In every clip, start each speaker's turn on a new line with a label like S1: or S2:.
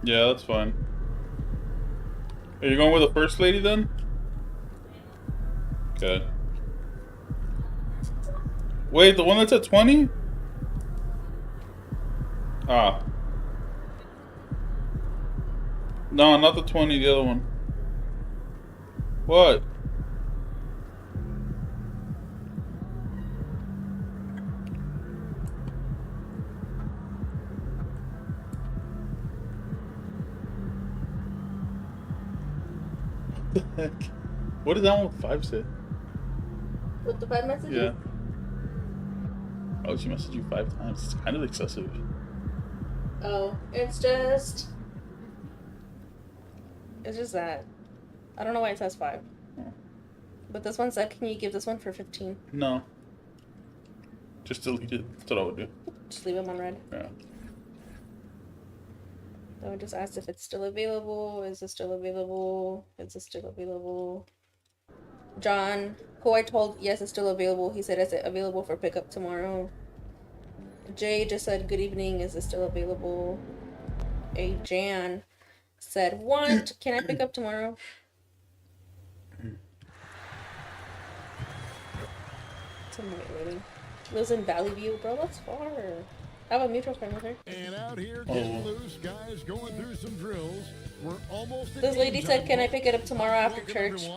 S1: Yeah, that's fine. Are you going with the first lady then? Okay. Wait, the one that's at 20? Ah. No, not the 20, the other one. What? What the heck? What did that one with 5 say?
S2: With the 5 messages?
S1: Yeah. Oh, she messaged you 5 times. It's kind of excessive.
S2: Oh, it's just that. I don't know why it says 5.
S1: Oh.
S2: But this one said, can you give this one for 15?
S1: No. Just delete it. That's what I would do.
S2: Just leave them on red.
S1: Yeah.
S2: I would just ask if it's still available. Is it still available? Is it still available? John, who I told yes, it's still available. He said, is it available for pickup tomorrow? Jay just said, good evening. Is it still available? A Jan said, want. Can I pick up tomorrow? Somebody waiting. Lives in Valley View, bro. That's far. I have a mutual friend with her.
S3: And out here, getting loose, guys going through some drills. We're almost.
S2: This lady said, can I pick it up tomorrow after church?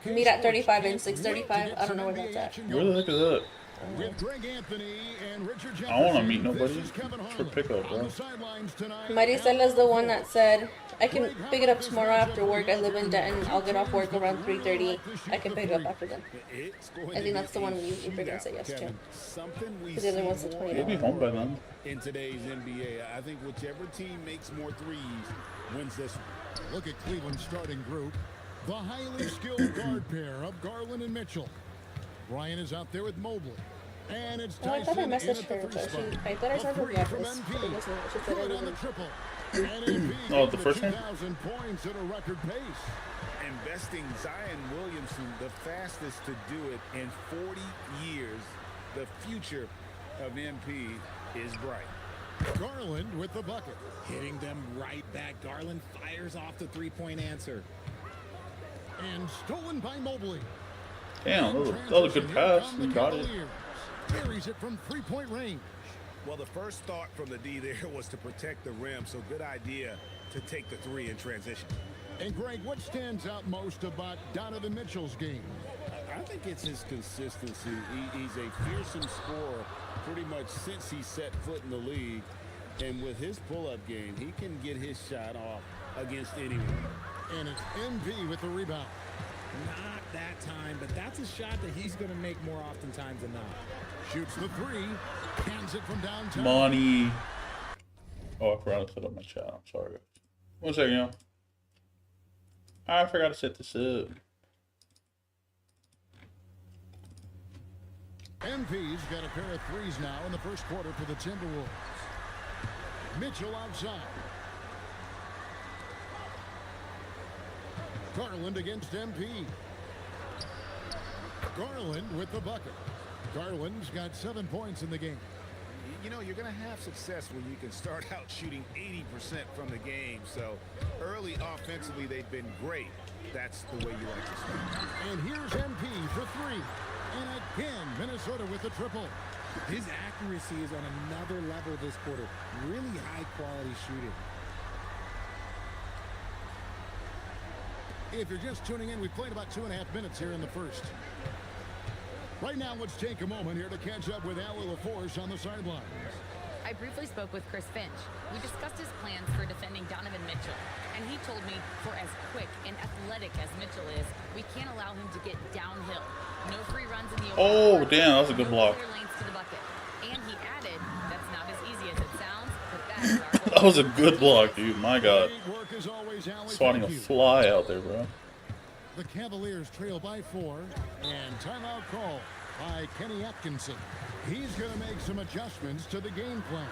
S2: Meet at 35 and 635. I don't know where that's at.
S1: Where the heck is that?
S3: With Greg Anthony and Richard
S1: I don't want to meet nobody for pickup, bro.
S2: Maricela's the one that said, I can pick it up tomorrow after work. I live in Denton. I'll get off work around 3:30. I can pick it up after then. I think that's the one you freaking say yes to. Because the other one's the 20.
S1: We'll be home by then.
S4: In today's NBA, I think whichever team makes more threes wins this one.
S3: Look at Cleveland's starting group. The highly skilled guard pair of Garland and Mitchell. Ryan is out there with Mobley. And it's
S2: Oh, I thought I
S3: Tyson
S2: messaged
S3: in at
S2: her,
S3: the
S2: but
S3: three spot.
S2: I thought I sent her the
S3: A three from
S2: address.
S3: MP.
S2: But it wasn't. She said
S3: Good
S2: it
S3: on the
S2: wasn't.
S3: triple. And MP
S1: Oh, the
S3: getting
S1: first one?
S3: 2,000 points at a record pace.
S4: Investing Zion Williamson, the fastest to do it in 40 years. The future of MP is bright.
S3: Garland with the bucket.
S5: Hitting them right back. Garland fires off the three-point answer.
S3: And stolen by Mobley.
S1: Damn, that was a good pass. He got it.
S3: Carries it from three-point range.
S4: Well, the first thought from the D there was to protect the rim, so good idea to take the three in transition.
S3: And Greg, what stands out most about Donovan Mitchell's game?
S4: I think it's his consistency. He's a fearsome scorer pretty much since he set foot in the league. And with his pull-up game, he can get his shot off against anyone.
S3: And it's MP with the rebound.
S5: Not that time, but that's a shot that he's going to make more oftentimes than not.
S3: Shoots the three. Cans it from downtown.
S1: Money. Oh, I forgot to set up my chat. I'm sorry, guys. 1 second, y'all. I forgot to set this up.
S3: MP's got a pair of threes now in the first quarter for the Timberwolves. Mitchell outside. Garland against MP. Garland with the bucket. Garland's got 7 points in the game.
S4: You know, you're going to have success when you can start out shooting 80% from the game. So early offensively, they've been great. That's the way you like to start.
S3: And here's MP for three. And again, Minnesota with the triple.
S5: His accuracy is on another level this quarter. Really high-quality shooting.
S3: If you're just tuning in, we've played about 2.5 minutes here in the first. Right now, let's take a moment here to catch up with Allie LaForce on the sidelines.
S6: I briefly spoke with Chris Finch. We discussed his plans for defending Donovan Mitchell, and he told me for as quick and athletic as Mitchell is, we can't allow him to get downhill. No free runs in the open.
S1: Oh, damn, that was a good block.
S6: Clear lanes to the bucket. And he added, that's not as easy as it sounds, but that is our goal.
S1: That was a good block, dude. My God.
S3: Great work as always, Allie.
S1: Swatting a
S3: Thank you.
S1: fly out there, bro.
S3: The Cavaliers trail by 4, and timeout call. by Kenny Atkinson. He's going to make some adjustments to the game plan.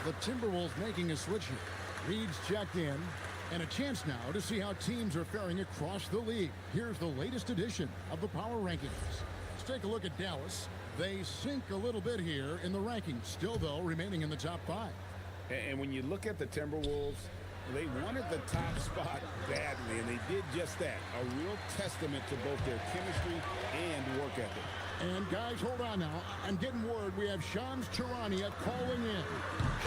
S3: The Timberwolves making a switch here. Reed's checked in, and a chance now to see how teams are faring across the league. Here's the latest edition of the Power Rankings. Let's take a look at Dallas. They sink a little bit here in the rankings, still, though, remaining in the top 5.
S4: And when you look at the Timberwolves, they wanted the top spot badly, and they did just that. A real testament to both their chemistry and work ethic.
S3: And guys, hold on now. I'm getting word we have Shams Charania calling in.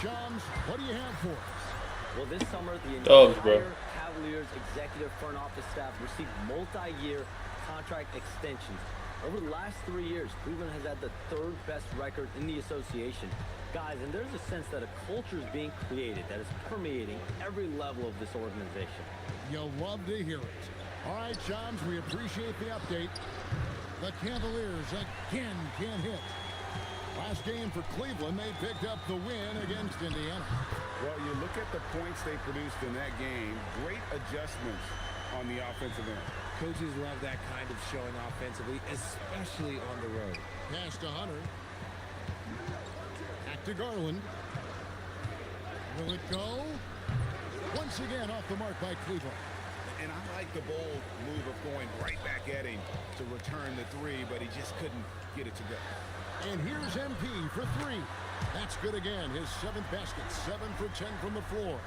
S3: Shams, what do you have for us?
S7: Well, this summer, the
S1: Dogs, bro.
S7: entire Cavaliers executive front office staff received multi-year contract extensions. Over the last 3 years, Cleveland has had the 3rd best record in the association. Guys, and there's a sense that a culture is being created that is permeating every level of this organization.
S3: You'll love to hear it. All right, Shams, we appreciate the update. The Cavaliers again can't hit. Last game for Cleveland, they picked up the win against Indiana.
S4: Well, you look at the points they produced in that game. Great adjustments on the offensive end.
S5: Coaches love that kind of showing offensively, especially on the road.
S3: Pass to Hunter. Back to Garland. Will it go? Once again off the mark by Cleveland.
S4: And I like the bold move of going right back at him to return the 3, but he just couldn't get it to go.
S3: And here's MP for 3. That's good again. His 7th basket, 7 for 10 from the floor.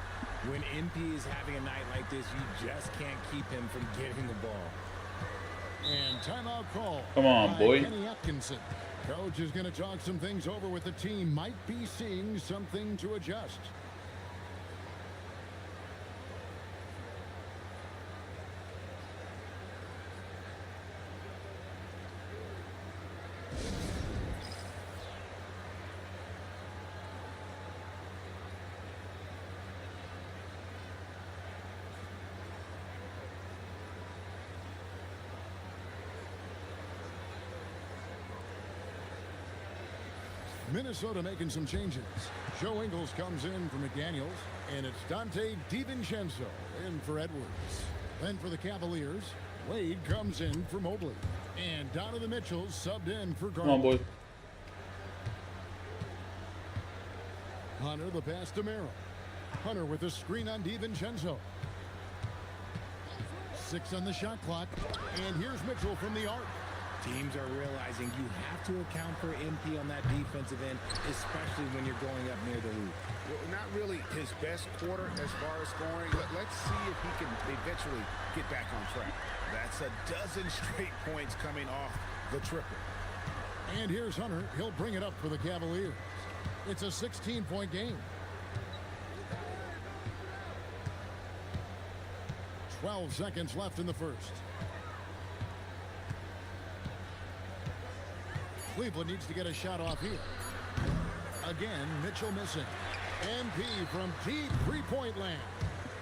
S5: When MP is having a night like this, you just can't keep him from getting the ball.
S3: And timeout call.
S1: Come on,
S3: by
S1: boy.
S3: Kenny Atkinson. Coach is going to talk some things over with the team. Might be seeing something to adjust. Minnesota making some changes. Joe Ingles comes in for McDaniels, and it's Dante DiVincenzo in for Edwards. Then for the Cavaliers, Wade comes in for Mobley. And Donovan Mitchell subbed in for Garland.
S1: Come on, boy.
S3: Hunter the pass to Merrill. Hunter with a screen on DiVincenzo. 6 on the shot clock. And here's Mitchell from the arc.
S5: Teams are realizing you have to account for MP on that defensive end, especially when you're going up near the hoop.
S4: Well, not really his best quarter as far as scoring. Let's see if he can eventually get back on track. That's a dozen straight points coming off the triple.
S3: And here's Hunter. He'll bring it up for the Cavaliers. It's a 16-point game. 12 seconds left in the first. Cleveland needs to get a shot off here. Again, Mitchell missing. MP from deep three-point land.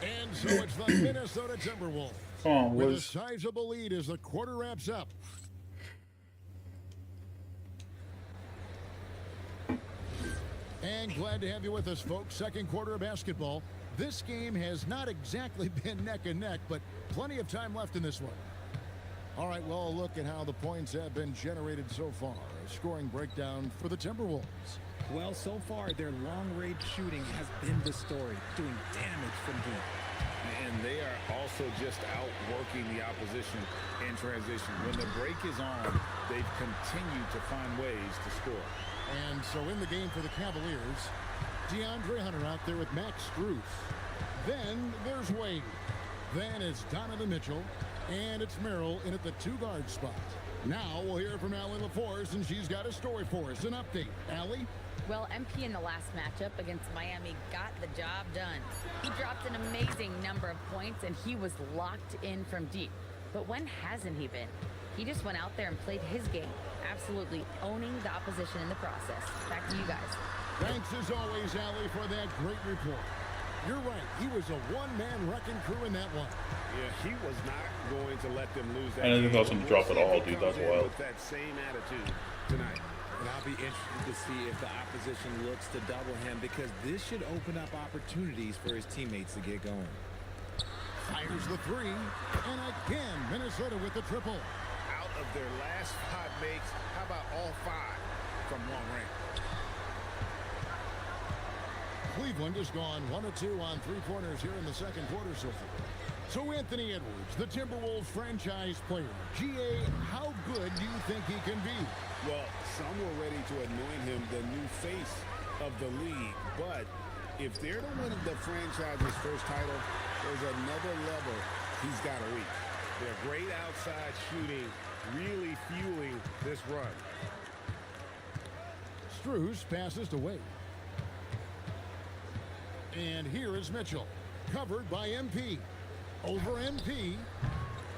S3: And so it's the Minnesota Timberwolves
S1: Come on,
S3: with a
S1: Wiz.
S3: sizable lead as the quarter wraps up. And glad to have you with us, folks. Second quarter of basketball. This game has not exactly been neck and neck, but plenty of time left in this one. All right, well, a look at how the points have been generated so far. A scoring breakdown for the Timberwolves.
S5: Well, so far, their long-range shooting has been the story, doing damage from deep.
S4: And they are also just outworking the opposition in transition. When the break is on, they've continued to find ways to score.
S3: And so in the game for the Cavaliers, DeAndre Hunter out there with Max Strus. Then there's Wade. Then it's Donovan Mitchell. And it's Merrill in at the 2-guard spot. Now we'll hear from Allie LaForce, and she's got a story for us. An update. Allie?
S6: Well, MP in the last matchup against Miami got the job done. He dropped an amazing number of points, and he was locked in from deep. But when hasn't he been? He just went out there and played his game, absolutely owning the opposition in the process. Back to you guys.
S3: Thanks as always, Allie, for that great report. You're right. He was a one-man wrecking crew in that one.
S4: Yeah, he was not going to let them lose that
S1: I didn't think I was
S4: game.
S1: gonna drop it
S4: See if
S1: all,
S4: he
S1: dude.
S4: comes
S1: That's
S4: in
S1: wild.
S4: with that same attitude tonight.
S5: And I'll be interested to see if the opposition looks to double him, because this should open up opportunities for his teammates to get going.
S3: Fires the three. And again, Minnesota with the triple.
S5: Out of their last 5 makes, how about all 5 from long range?
S3: Cleveland has gone 1 of 2 on 3-pointers here in the second quarter so far. So Anthony Edwards, the Timberwolves franchise player. GA, how good do you think he can be?
S4: Well, some were ready to anoint him the new face of the league, but if they're to win the franchise's first title, there's another level he's got to reach.
S5: Their great outside shooting really fueling this run.
S3: Strus passes to Wade. And here is Mitchell, covered by MP. Over MP.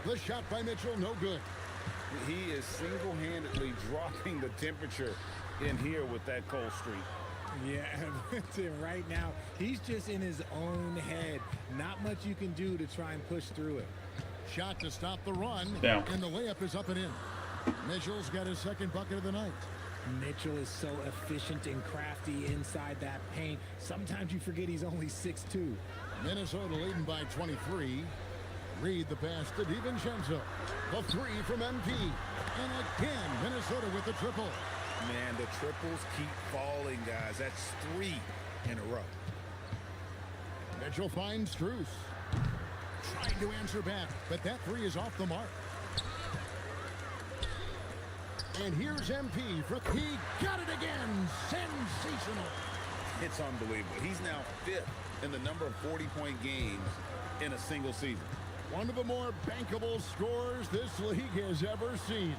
S3: The shot by Mitchell, no good.
S4: He is single-handedly dropping the temperature in here with that cold streak.
S5: Yeah, right now, he's just in his own head. Not much you can do to try and push through it.
S3: Shot to stop the run.
S1: Down.
S3: And the layup is up and in. Mitchell's got his second bucket of the night.
S5: Mitchell is so efficient and crafty inside that paint. Sometimes you forget he's only 6'2".
S3: Minnesota leading by 23. Reed the pass to DiVincenzo. The three from MP. And again, Minnesota with the triple.
S4: Man, the triples keep falling, guys. That's 3 in a row.
S3: Mitchell finds Strus. Trying to answer back, but that three is off the mark. And here's MP for he got it again. Sensational.
S4: It's unbelievable. He's now 5th in the number of 40-point games in a single season.
S3: One of the more bankable scorers this league has ever seen.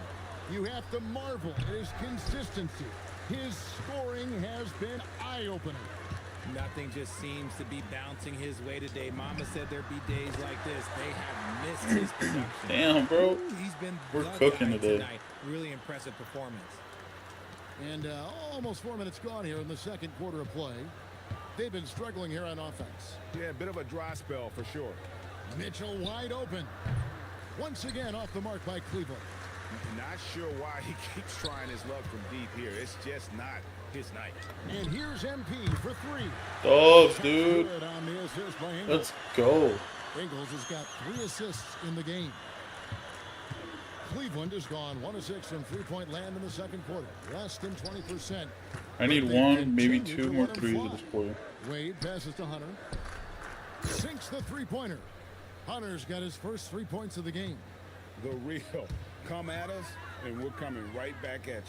S3: You have to marvel at his consistency. His scoring has been eye-opening.
S5: Nothing just seems to be bouncing his way today. Mama said there'd be days like this. They have missed his production.
S1: Damn, bro.
S5: He's been
S1: We're
S5: the
S1: cooking
S5: guy
S1: today.
S5: tonight. Really impressive performance.
S3: And almost 4 minutes gone here in the second quarter of play. They've been struggling here on offense.
S4: Yeah, a bit of a dry spell for sure.
S3: Mitchell wide open. Once again off the mark by Cleveland.
S4: Not sure why he keeps trying his luck from deep here. It's just not his night.
S3: And here's MP for 3.
S1: Dogs, dude.
S3: Good on the assist by Ingles.
S1: Let's go.
S3: Ingles has got 3 assists in the game. Cleveland has gone 1 of 6 from 3-point land in the second quarter. Less than 20%.
S1: I need
S3: They
S1: 1, maybe
S3: continue
S1: 2
S3: to
S1: more
S3: let him
S1: threes
S3: fly.
S1: at this point.
S3: Wade passes to Hunter. Sinks the 3-pointer. Hunter's got his first 3 points of the game.
S4: The real come at us, and we're coming right back at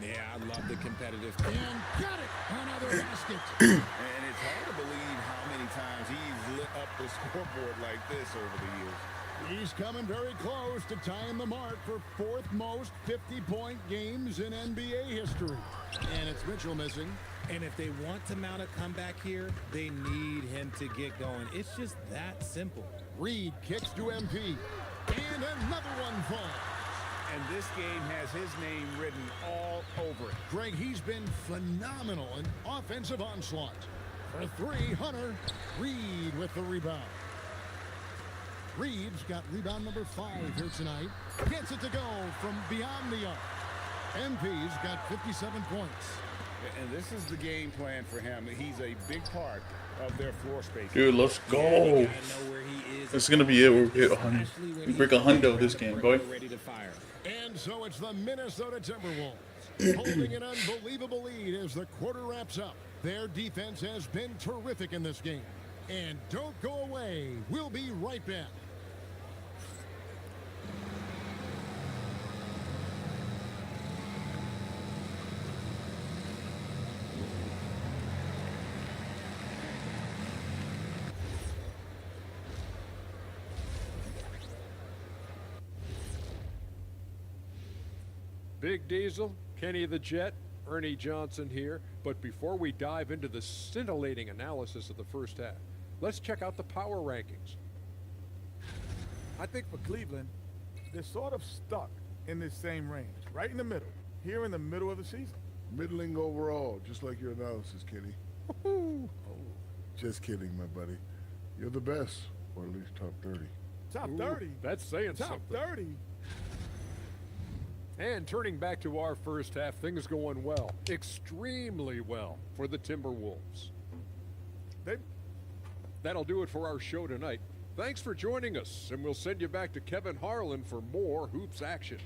S4: you.
S5: Yeah, I love the competitive.
S3: And got it! Another basket.
S4: And it's hard to believe how many times he's lit up the scoreboard like this over the years.
S3: He's coming very close to tying the mark for 4th most 50-point games in NBA history. And it's Mitchell missing.
S5: And if they want to mount a comeback here, they need him to get going. It's just that simple.
S3: Reed kicks to MP. And another one falls.
S4: And this game has his name written all over it.
S3: Greg, he's been phenomenal in offensive onslaught. For 3, Hunter. Reed with the rebound. Reed's got rebound number 5 here tonight. Gets it to go from beyond the arc. MP's got 57 points.
S4: And this is the game plan for him. He's a big part of their floor space.
S1: Dude, let's
S5: You
S1: go.
S5: gotta know where he is.
S1: This is gonna be it. We'll hit 100.
S5: Especially when
S1: We break
S5: he's
S1: 100 this game, boy.
S5: ready to fire.
S3: And so it's the Minnesota Timberwolves holding an unbelievable lead as the quarter wraps up. Their defense has been terrific in this game. And don't go away. We'll be right back.
S8: Big Diesel, Kenny the Jet, Ernie Johnson here. But before we dive into the scintillating analysis of the first half, let's check out the power rankings.
S9: I think for Cleveland, they're sort of stuck in this same range, right in the middle, here in the middle of the season.
S10: Middling overall, just like your analysis, Kenny.
S9: Oh.
S10: Just kidding, my buddy. You're the best, or at least top 30.
S9: Top
S8: Ooh,
S9: 30?
S8: That's saying
S9: Top
S8: something.
S9: 30?
S8: And turning back to our first half, things going well, extremely well for the Timberwolves.
S9: They
S8: That'll do it for our show tonight. Thanks for joining us, and we'll send you back to Kevin Harlan for more hoops action.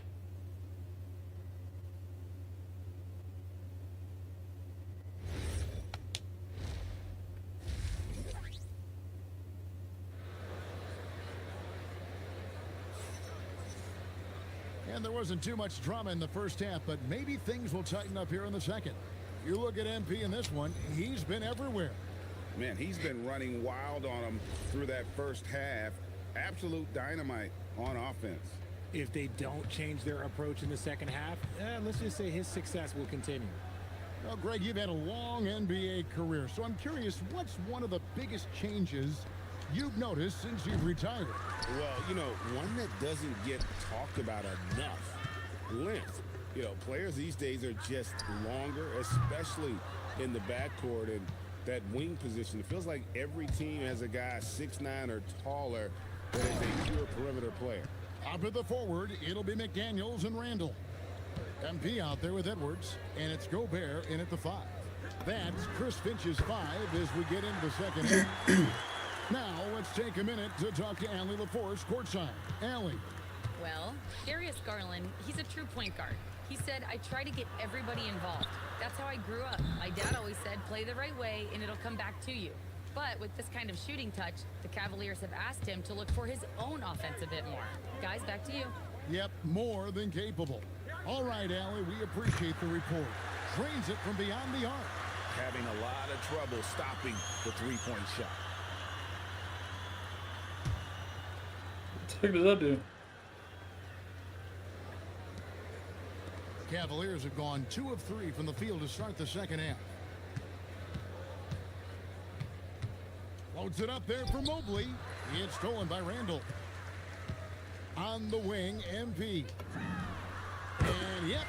S3: And there wasn't too much drama in the first half, but maybe things will tighten up here in the second. You look at MP in this one, he's been everywhere.
S4: Man, he's been running wild on him through that first half. Absolute dynamite on offense.
S5: If they don't change their approach in the second half, let's just say his success will continue.
S3: Well, Greg, you've had a long NBA career, so I'm curious, what's one of the biggest changes you've noticed since you've retired?
S4: Well, you know, one that doesn't get talked about enough, length. You know, players these days are just longer, especially in the backcourt and that wing position. It feels like every team has a guy 6'9" or taller that is a pure perimeter player.
S3: Up at the forward, it'll be McDaniels and Randall. MP out there with Edwards, and it's Gobert in at the 5. That's Chris Finch's 5 as we get into the second half. Now, let's take a minute to talk to Allie LaForce courtside. Allie.
S6: Well, Darius Garland, he's a true point guard. He said, I try to get everybody involved. That's how I grew up. My dad always said, play the right way and it'll come back to you. But with this kind of shooting touch, the Cavaliers have asked him to look for his own offense a bit more. Guys, back to you.
S3: Yep, more than capable. All right, Allie, we appreciate the report. Drains it from beyond the arc.
S4: Having a lot of trouble stopping the three-point shot.
S1: What the heck does that do?
S3: Cavaliers have gone 2 of 3 from the field to start the second half. Floats it up there for Mobley. It's stolen by Randall. On the wing, MP. And yep,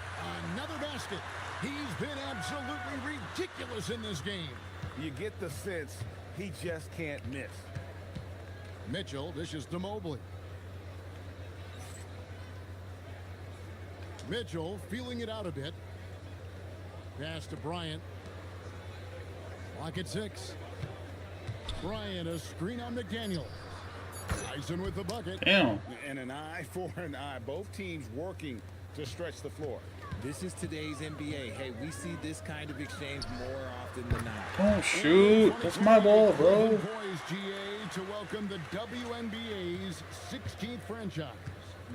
S3: another basket. He's been absolutely ridiculous in this game.
S4: You get the sense he just can't miss.
S3: Mitchell dishes to Mobley. Mitchell feeling it out a bit. Pass to Bryant. Clock at 6. Bryant, a screen on McDaniel. Tyson with the bucket.
S1: Damn.
S4: And an eye for an eye. Both teams working to stretch the floor.
S5: This is today's NBA. Hey, we see this kind of exchange more often than not.
S1: Don't shoot. That's my ball, bro.
S3: Boys GA to welcome the WNBA's 16th franchise.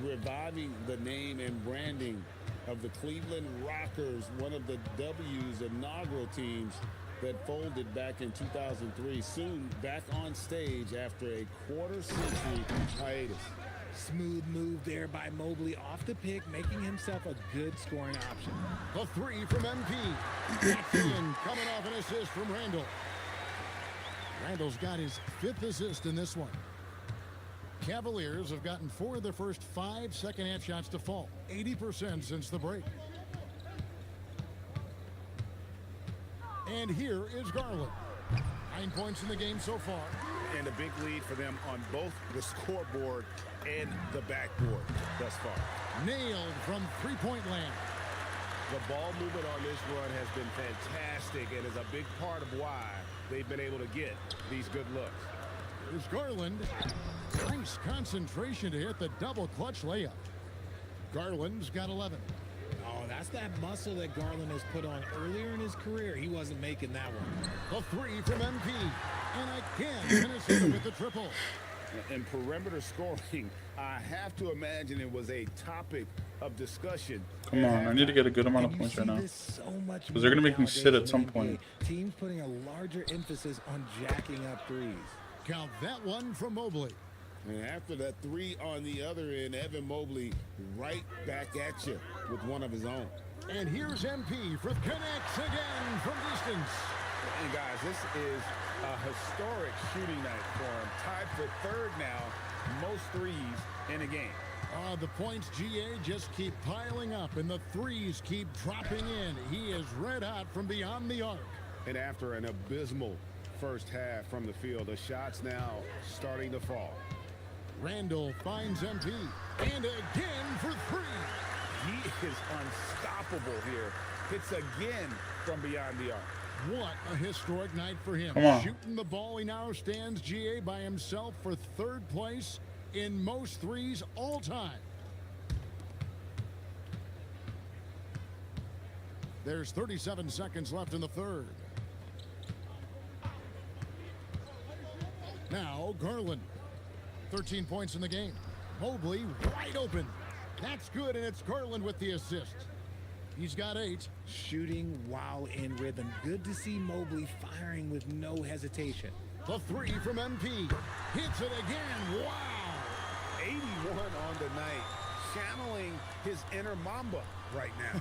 S4: Reviving the name and branding of the Cleveland Rockers, one of the W's inaugural teams that folded back in 2003. Soon back on stage after a quarter-century hiatus.
S5: Smooth move there by Mobley off the pick, making himself a good scoring option.
S3: The 3 from MP. That's in, coming off an assist from Randall. Randall's got his 5th assist in this one. Cavaliers have gotten 4 of their first 5 second-half shots to fall. 80% since the break. And here is Garland. 9 points in the game so far.
S4: And a big lead for them on both the scoreboard and the backboard thus far.
S3: Nailed from three-point land.
S4: The ball movement on this run has been fantastic and is a big part of why they've been able to get these good looks.
S3: Here's Garland. Nice concentration to hit the double clutch layup. Garland's got 11.
S5: Oh, that's that muscle that Garland has put on earlier in his career. He wasn't making that one.
S3: The 3 from MP. And again, Minnesota with the triple.
S4: And perimeter scoring, I have to imagine it was a topic of discussion.
S1: Come on, I need to get a good amount of points right now. Because they're going to make me sit at some point.
S5: Teams putting a larger emphasis on jacking up threes.
S3: Count that one from Mobley.
S4: And after that 3 on the other end, Evan Mobley right back at you with one of his own.
S3: And here's MP for connects again from distance.
S4: And guys, this is a historic shooting night for him. Tied for 3rd now, most threes in a game.
S3: The points, GA, just keep piling up, and the threes keep dropping in. He is red hot from beyond the arc.
S4: And after an abysmal first half from the field, the shots now starting to fall.
S3: Randall finds MP, and again for 3.
S4: He is unstoppable here. Hits again from beyond the arc.
S3: What a historic night for him.
S1: Come on.
S3: Shooting the ball, he now stands GA by himself for 3rd place in most threes all time. There's 37 seconds left in the 3rd. Now Garland, 13 points in the game. Mobley wide open. That's good, and it's Garland with the assist. He's got 8.
S5: Shooting while in rhythm. Good to see Mobley firing with no hesitation.
S3: The 3 from MP. Hits it again. Wow.
S5: 81 on the night. Channeling his inner Mamba right now.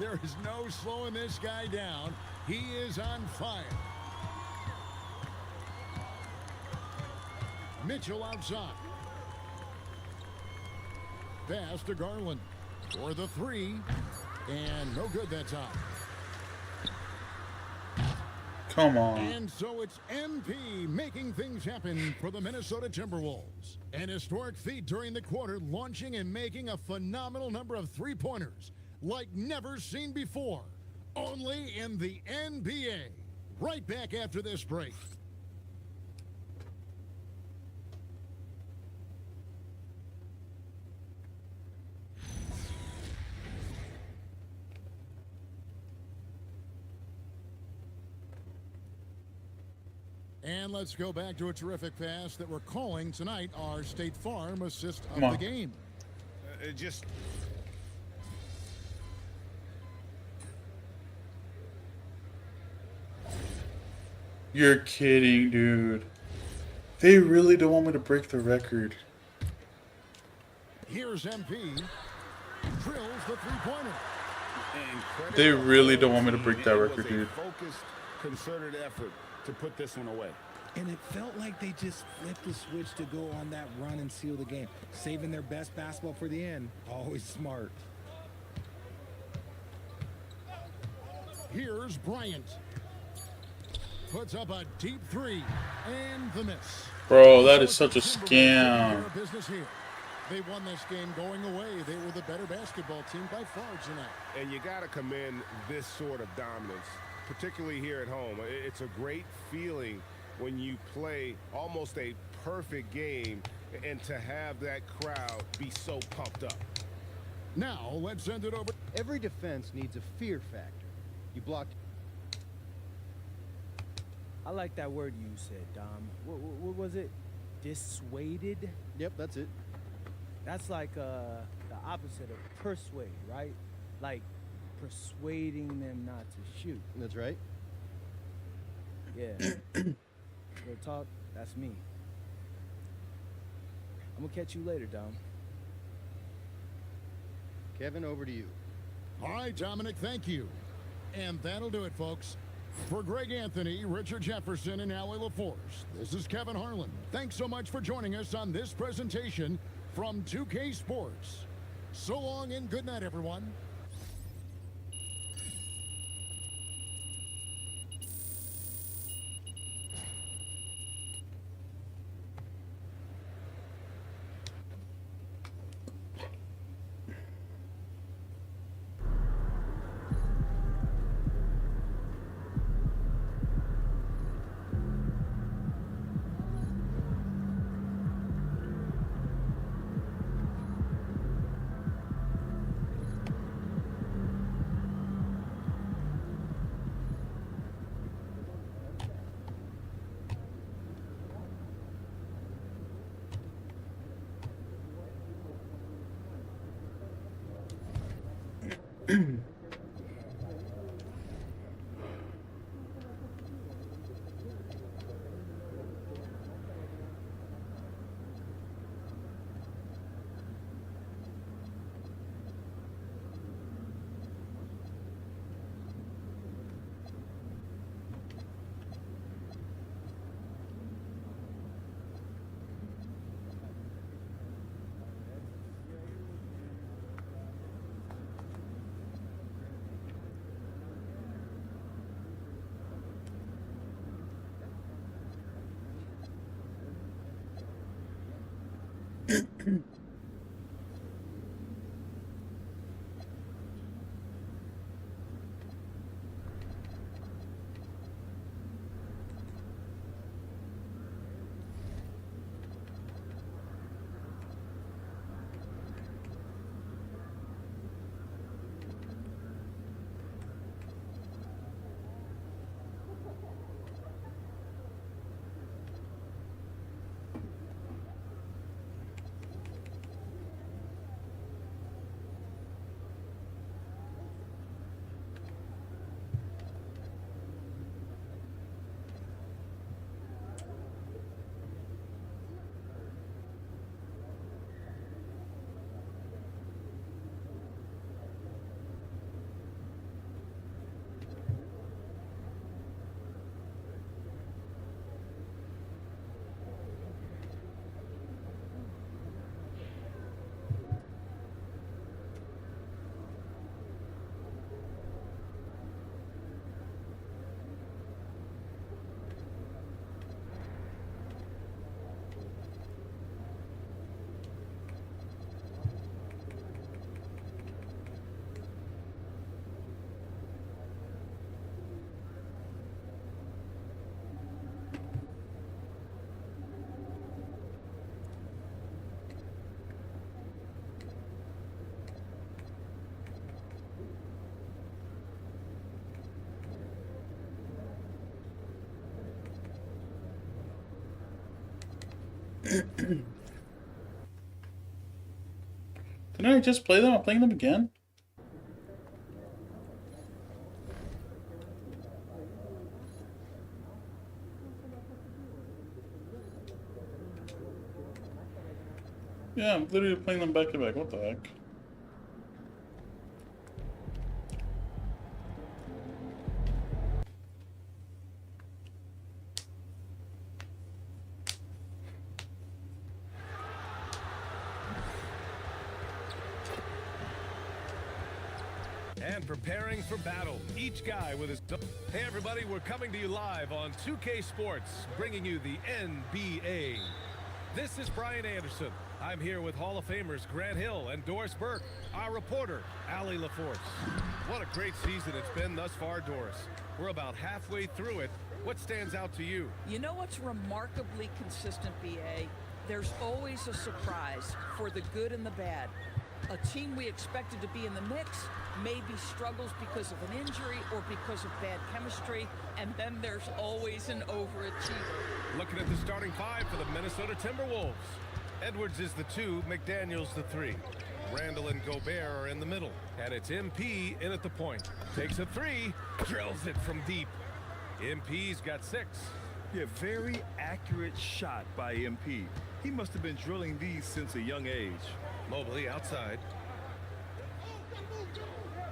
S3: There is no slowing this guy down. He is on fire. Mitchell outside. Pass to Garland for the 3. And no good that time.
S1: Come on.
S3: And so it's MP making things happen for the Minnesota Timberwolves. An historic feat during the quarter, launching and making a phenomenal number of three-pointers like never seen before. Only in the NBA. Right back after this break. And let's go back to a terrific pass that we're calling tonight our State Farm assist of the game.
S1: You're kidding, dude. They really don't want me to break the record.
S3: Here's MP. Drills the three-pointer.
S1: They really don't want me to break that record, dude.
S4: Focused, concerted effort to put this one away.
S5: And it felt like they just flipped the switch to go on that run and seal the game. Saving their best basketball for the end. Always smart.
S3: Here's Bryant. Puts up a deep 3. And the miss.
S1: Bro, that is such a scam.
S3: Business here. They won this game going away. They were the better basketball team by far tonight.
S4: And you got to commend this sort of dominance, particularly here at home. It's a great feeling when you play almost a perfect game and to have that crowd be so pumped up.
S3: Now, let's send it over.
S11: Every defense needs a fear factor. You blocked.
S12: I like that word you said, Dom. What was it? Dissuaded?
S11: Yep, that's it.
S12: That's like the opposite of persuade, right? Like persuading them not to shoot.
S11: That's right.
S12: Yeah. Real talk, that's me. I'm gonna catch you later, Dom.
S11: Kevin, over to you.
S3: All right, Dominic, thank you. And that'll do it, folks. For Greg Anthony, Richard Jefferson, and Allie LaForce, this is Kevin Harlan. Thanks so much for joining us on this presentation from 2K Sports. So long and good night, everyone.
S1: Didn't I just play them? I'm playing them again? Yeah, I'm literally playing them back to back. What the heck?
S13: And preparing for battle, each guy with his... Hey everybody, we're coming to you live on 2K Sports, bringing you the NBA. This is Brian Anderson. I'm here with Hall of Famers Grant Hill and Doris Burke, our reporter, Allie LaForce. What a great season it's been thus far, Doris. We're about halfway through it. What stands out to you?
S14: You know what's remarkably consistent, BA? There's always a surprise for the good and the bad. A team we expected to be in the mix maybe struggles because of an injury or because of bad chemistry, and then there's always an overachiever.
S13: Looking at the starting five for the Minnesota Timberwolves. Edwards is the 2, McDaniels the 3. Randall and Gobert are in the middle, and it's MP in at the point. Takes a 3, drills it from deep. MP's got 6.
S15: Yeah, very accurate shot by MP. He must have been drilling these since a young age.
S13: Mobley outside.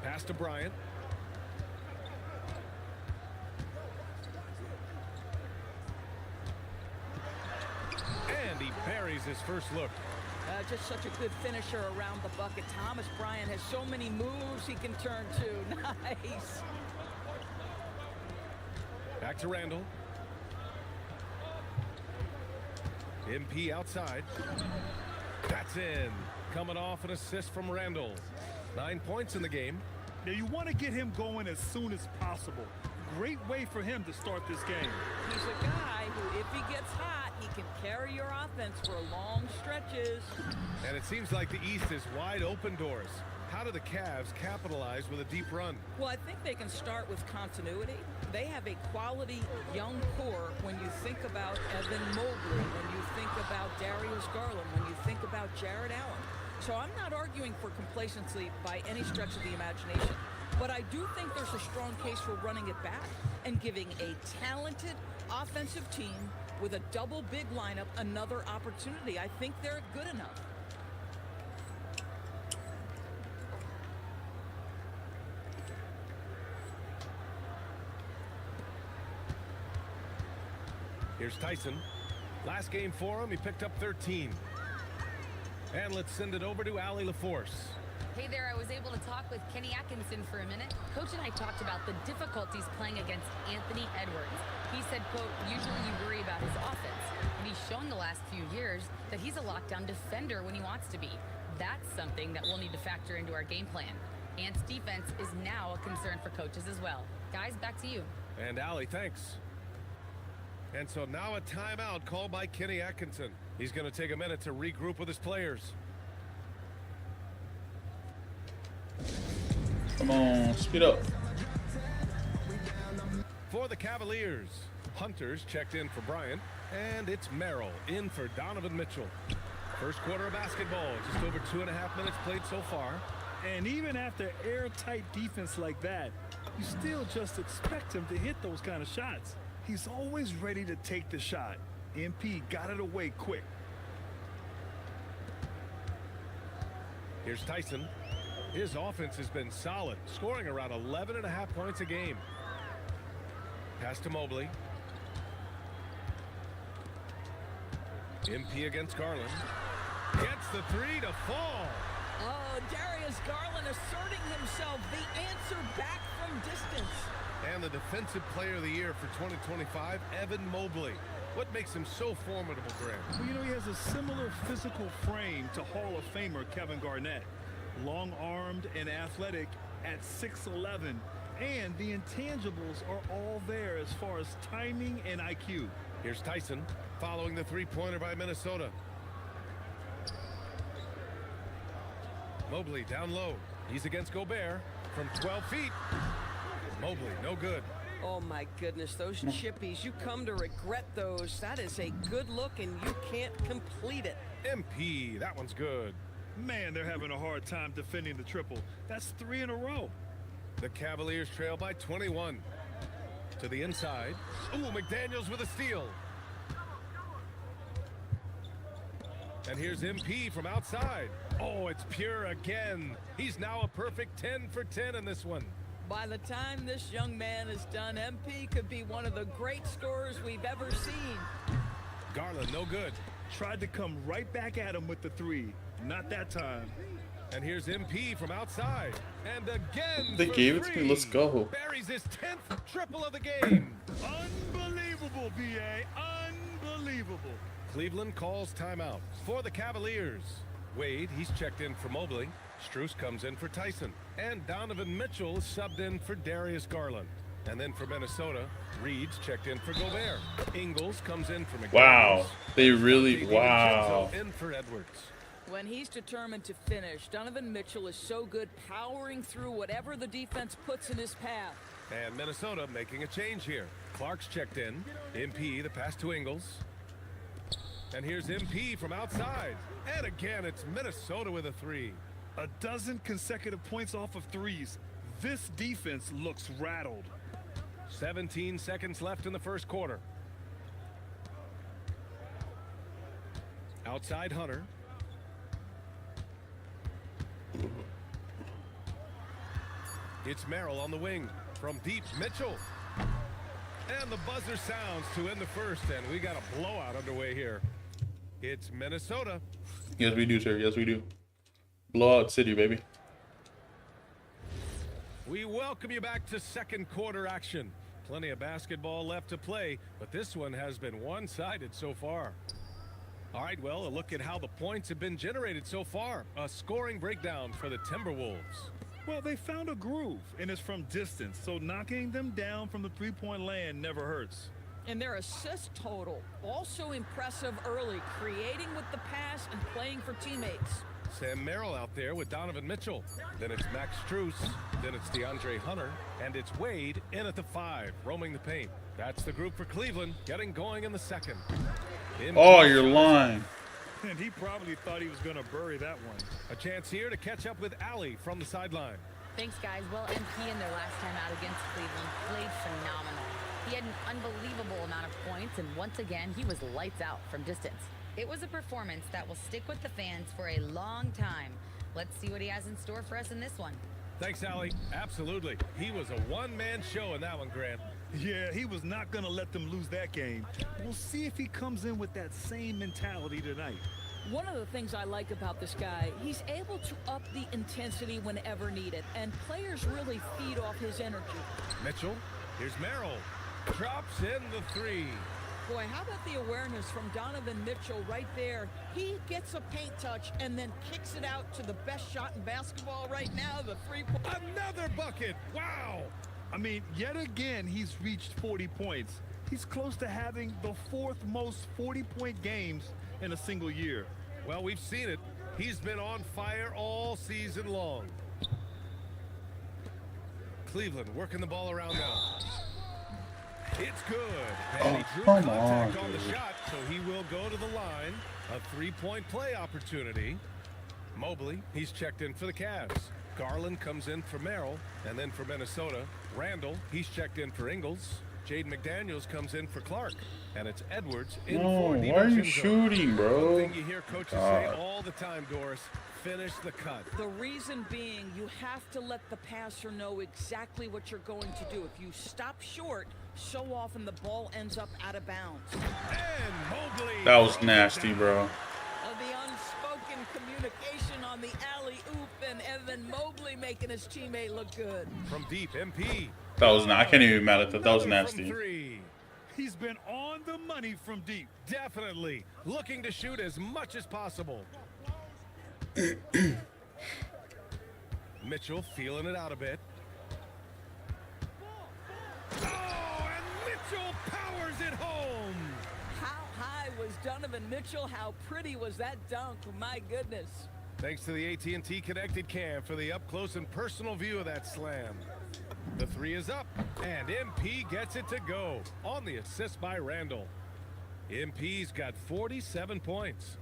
S13: Pass to Bryant. And he buries his first look.
S14: Just such a good finisher around the bucket. Thomas Bryant has so many moves he can turn to. Nice.
S13: Back to Randall. MP outside. That's in. Coming off an assist from Randall. 9 points in the game.
S15: Now you want to get him going as soon as possible. Great way for him to start this game.
S14: He's a guy who, if he gets hot, he can carry your offense for long stretches.
S13: And it seems like the East is wide open, Doors. How do the Cavs capitalize with a deep run?
S14: Well, I think they can start with continuity. They have a quality young core when you think about Evan Mobley, when you think about Darius Garland, when you think about Jared Allen. So I'm not arguing for complacency by any stretch of the imagination, but I do think there's a strong case for running it back and giving a talented offensive team with a double big lineup another opportunity. I think they're good enough.
S13: Here's Tyson. Last game for him, he picked up 13. And let's send it over to Allie LaForce.
S6: Hey there, I was able to talk with Kenny Atkinson for a minute. Coach and I talked about the difficulties playing against Anthony Edwards. He said, quote, usually you worry about his offense. And he's shown the last few years that he's a lockdown defender when he wants to be. That's something that we'll need to factor into our game plan. Ant's defense is now a concern for coaches as well. Guys, back to you.
S13: And Allie, thanks. And so now a timeout called by Kenny Atkinson. He's going to take a minute to regroup with his players.
S1: Come on, speed up.
S13: For the Cavaliers, Hunters checked in for Bryant, and it's Merrill in for Donovan Mitchell. First quarter of basketball, just over 2.5 minutes played so far.
S15: And even after airtight defense like that, you still just expect him to hit those kind of shots. He's always ready to take the shot. MP got it away quick.
S13: Here's Tyson. His offense has been solid, scoring around 11.5 points a game. Pass to Mobley. MP against Garland. Gets the 3 to fall.
S14: Oh, Darius Garland asserting himself, the answer back from distance.
S13: And the Defensive Player of the Year for 2025, Evan Mobley. What makes him so formidable, Grant?
S15: Well, you know, he has a similar physical frame to Hall of Famer Kevin Garnett. Long-armed and athletic at 6'11", and the intangibles are all there as far as timing and IQ.
S13: Here's Tyson following the three-pointer by Minnesota. Mobley down low. He's against Gobert from 12 feet. Mobley, no good.
S14: Oh my goodness, those chippies, you come to regret those. That is a good look and you can't complete it.
S13: MP, that one's good.
S15: Man, they're having a hard time defending the triple. That's 3 in a row.
S13: The Cavaliers trail by 21. To the inside. Ooh, McDaniels with a steal. And here's MP from outside. Oh, it's Pure again. He's now a perfect 10 for 10 in this one.
S14: By the time this young man is done, MP could be one of the great scorers we've ever seen.
S13: Garland, no good.
S15: Tried to come right back at him with the 3. Not that time.
S13: And here's MP from outside. And again,
S1: They gave it to me. Let's go.
S13: Buries his 10th triple of the game.
S15: Unbelievable, BA. Unbelievable.
S13: Cleveland calls timeout for the Cavaliers. Wade, he's checked in for Mobley. Strux comes in for Tyson. And Donovan Mitchell subbed in for Darius Garland. And then for Minnesota, Reed's checked in for Gobert. Ingles comes in for McDaniels.
S1: Wow. They really, wow.
S13: In for Edwards.
S14: When he's determined to finish, Donovan Mitchell is so good powering through whatever the defense puts in his path.
S13: And Minnesota making a change here. Clark's checked in. MP, the pass to Ingles. And here's MP from outside. And again, it's Minnesota with a 3.
S15: A dozen consecutive points off of 3s. This defense looks rattled.
S13: 17 seconds left in the first quarter. Outside Hunter. It's Merrill on the wing. From deep, Mitchell. And the buzzer sounds to end the first, and we got a blowout underway here. It's Minnesota.
S1: Yes, we do, sir. Yes, we do. Blowout city, baby.
S13: We welcome you back to second quarter action. Plenty of basketball left to play, but this one has been one-sided so far. All right, well, a look at how the points have been generated so far. A scoring breakdown for the Timberwolves.
S15: Well, they found a groove, and it's from distance, so knocking them down from the three-point land never hurts.
S14: And their assist total, also impressive early, creating with the pass and playing for teammates.
S13: Sam Merrill out there with Donovan Mitchell. Then it's Max Strus. Then it's DeAndre Hunter. And it's Wade in at the 5, roaming the paint. That's the group for Cleveland, getting going in the second.
S1: Oh, you're lying.
S15: And he probably thought he was going to bury that one.
S13: A chance here to catch up with Allie from the sideline.
S6: Thanks, guys. Well, MP in their last time out against Cleveland played phenomenal. He had an unbelievable amount of points, and once again, he was lights out from distance. It was a performance that will stick with the fans for a long time. Let's see what he has in store for us in this one.
S13: Thanks, Allie. Absolutely. He was a one-man show in that one, Grant.
S15: Yeah, he was not going to let them lose that game. We'll see if he comes in with that same mentality tonight.
S14: One of the things I like about this guy, he's able to up the intensity whenever needed, and players really feed off his energy.
S13: Mitchell, here's Merrill. Drops in the 3.
S14: Boy, how about the awareness from Donovan Mitchell right there? He gets a paint touch and then kicks it out to the best shot in basketball right now, the 3-point.
S13: Another bucket. Wow.
S15: I mean, yet again, he's reached 40 points. He's close to having the 4th most 40-point games in a single year.
S13: Well, we've seen it. He's been on fire all season long. Cleveland working the ball around now. It's good. And he drew contact on the shot, so he will go to the line. A 3-point play opportunity. Mobley, he's checked in for the Cavs. Garland comes in for Merrill, and then for Minnesota. Randall, he's checked in for Ingles. Jaden McDaniels comes in for Clark. And it's Edwards in for
S1: why are you shooting, bro?
S13: One thing you hear coaches say all the time, Doris, finish the cut.
S14: The reason being, you have to let the passer know exactly what you're going to do. If you stop short, so often the ball ends up out of bounds.
S13: And Mobley.
S1: That was nasty, bro.
S14: The unspoken communication on the alley-oop, and Evan Mobley making his teammate look good.
S13: From deep, MP.
S1: That was not. I can't even be mad at that. That was nasty.
S15: He's been on the money from deep.
S13: Definitely. Looking to shoot as much as possible. Mitchell feeling it out a bit. Oh, and Mitchell powers it home.
S14: How high was Donovan Mitchell? How pretty was that dunk? My goodness.
S13: Thanks to the AT&T Connected Cam for the up-close and personal view of that slam. The three is up, and MP gets it to go on the assist by Randall. MP's got 47 points.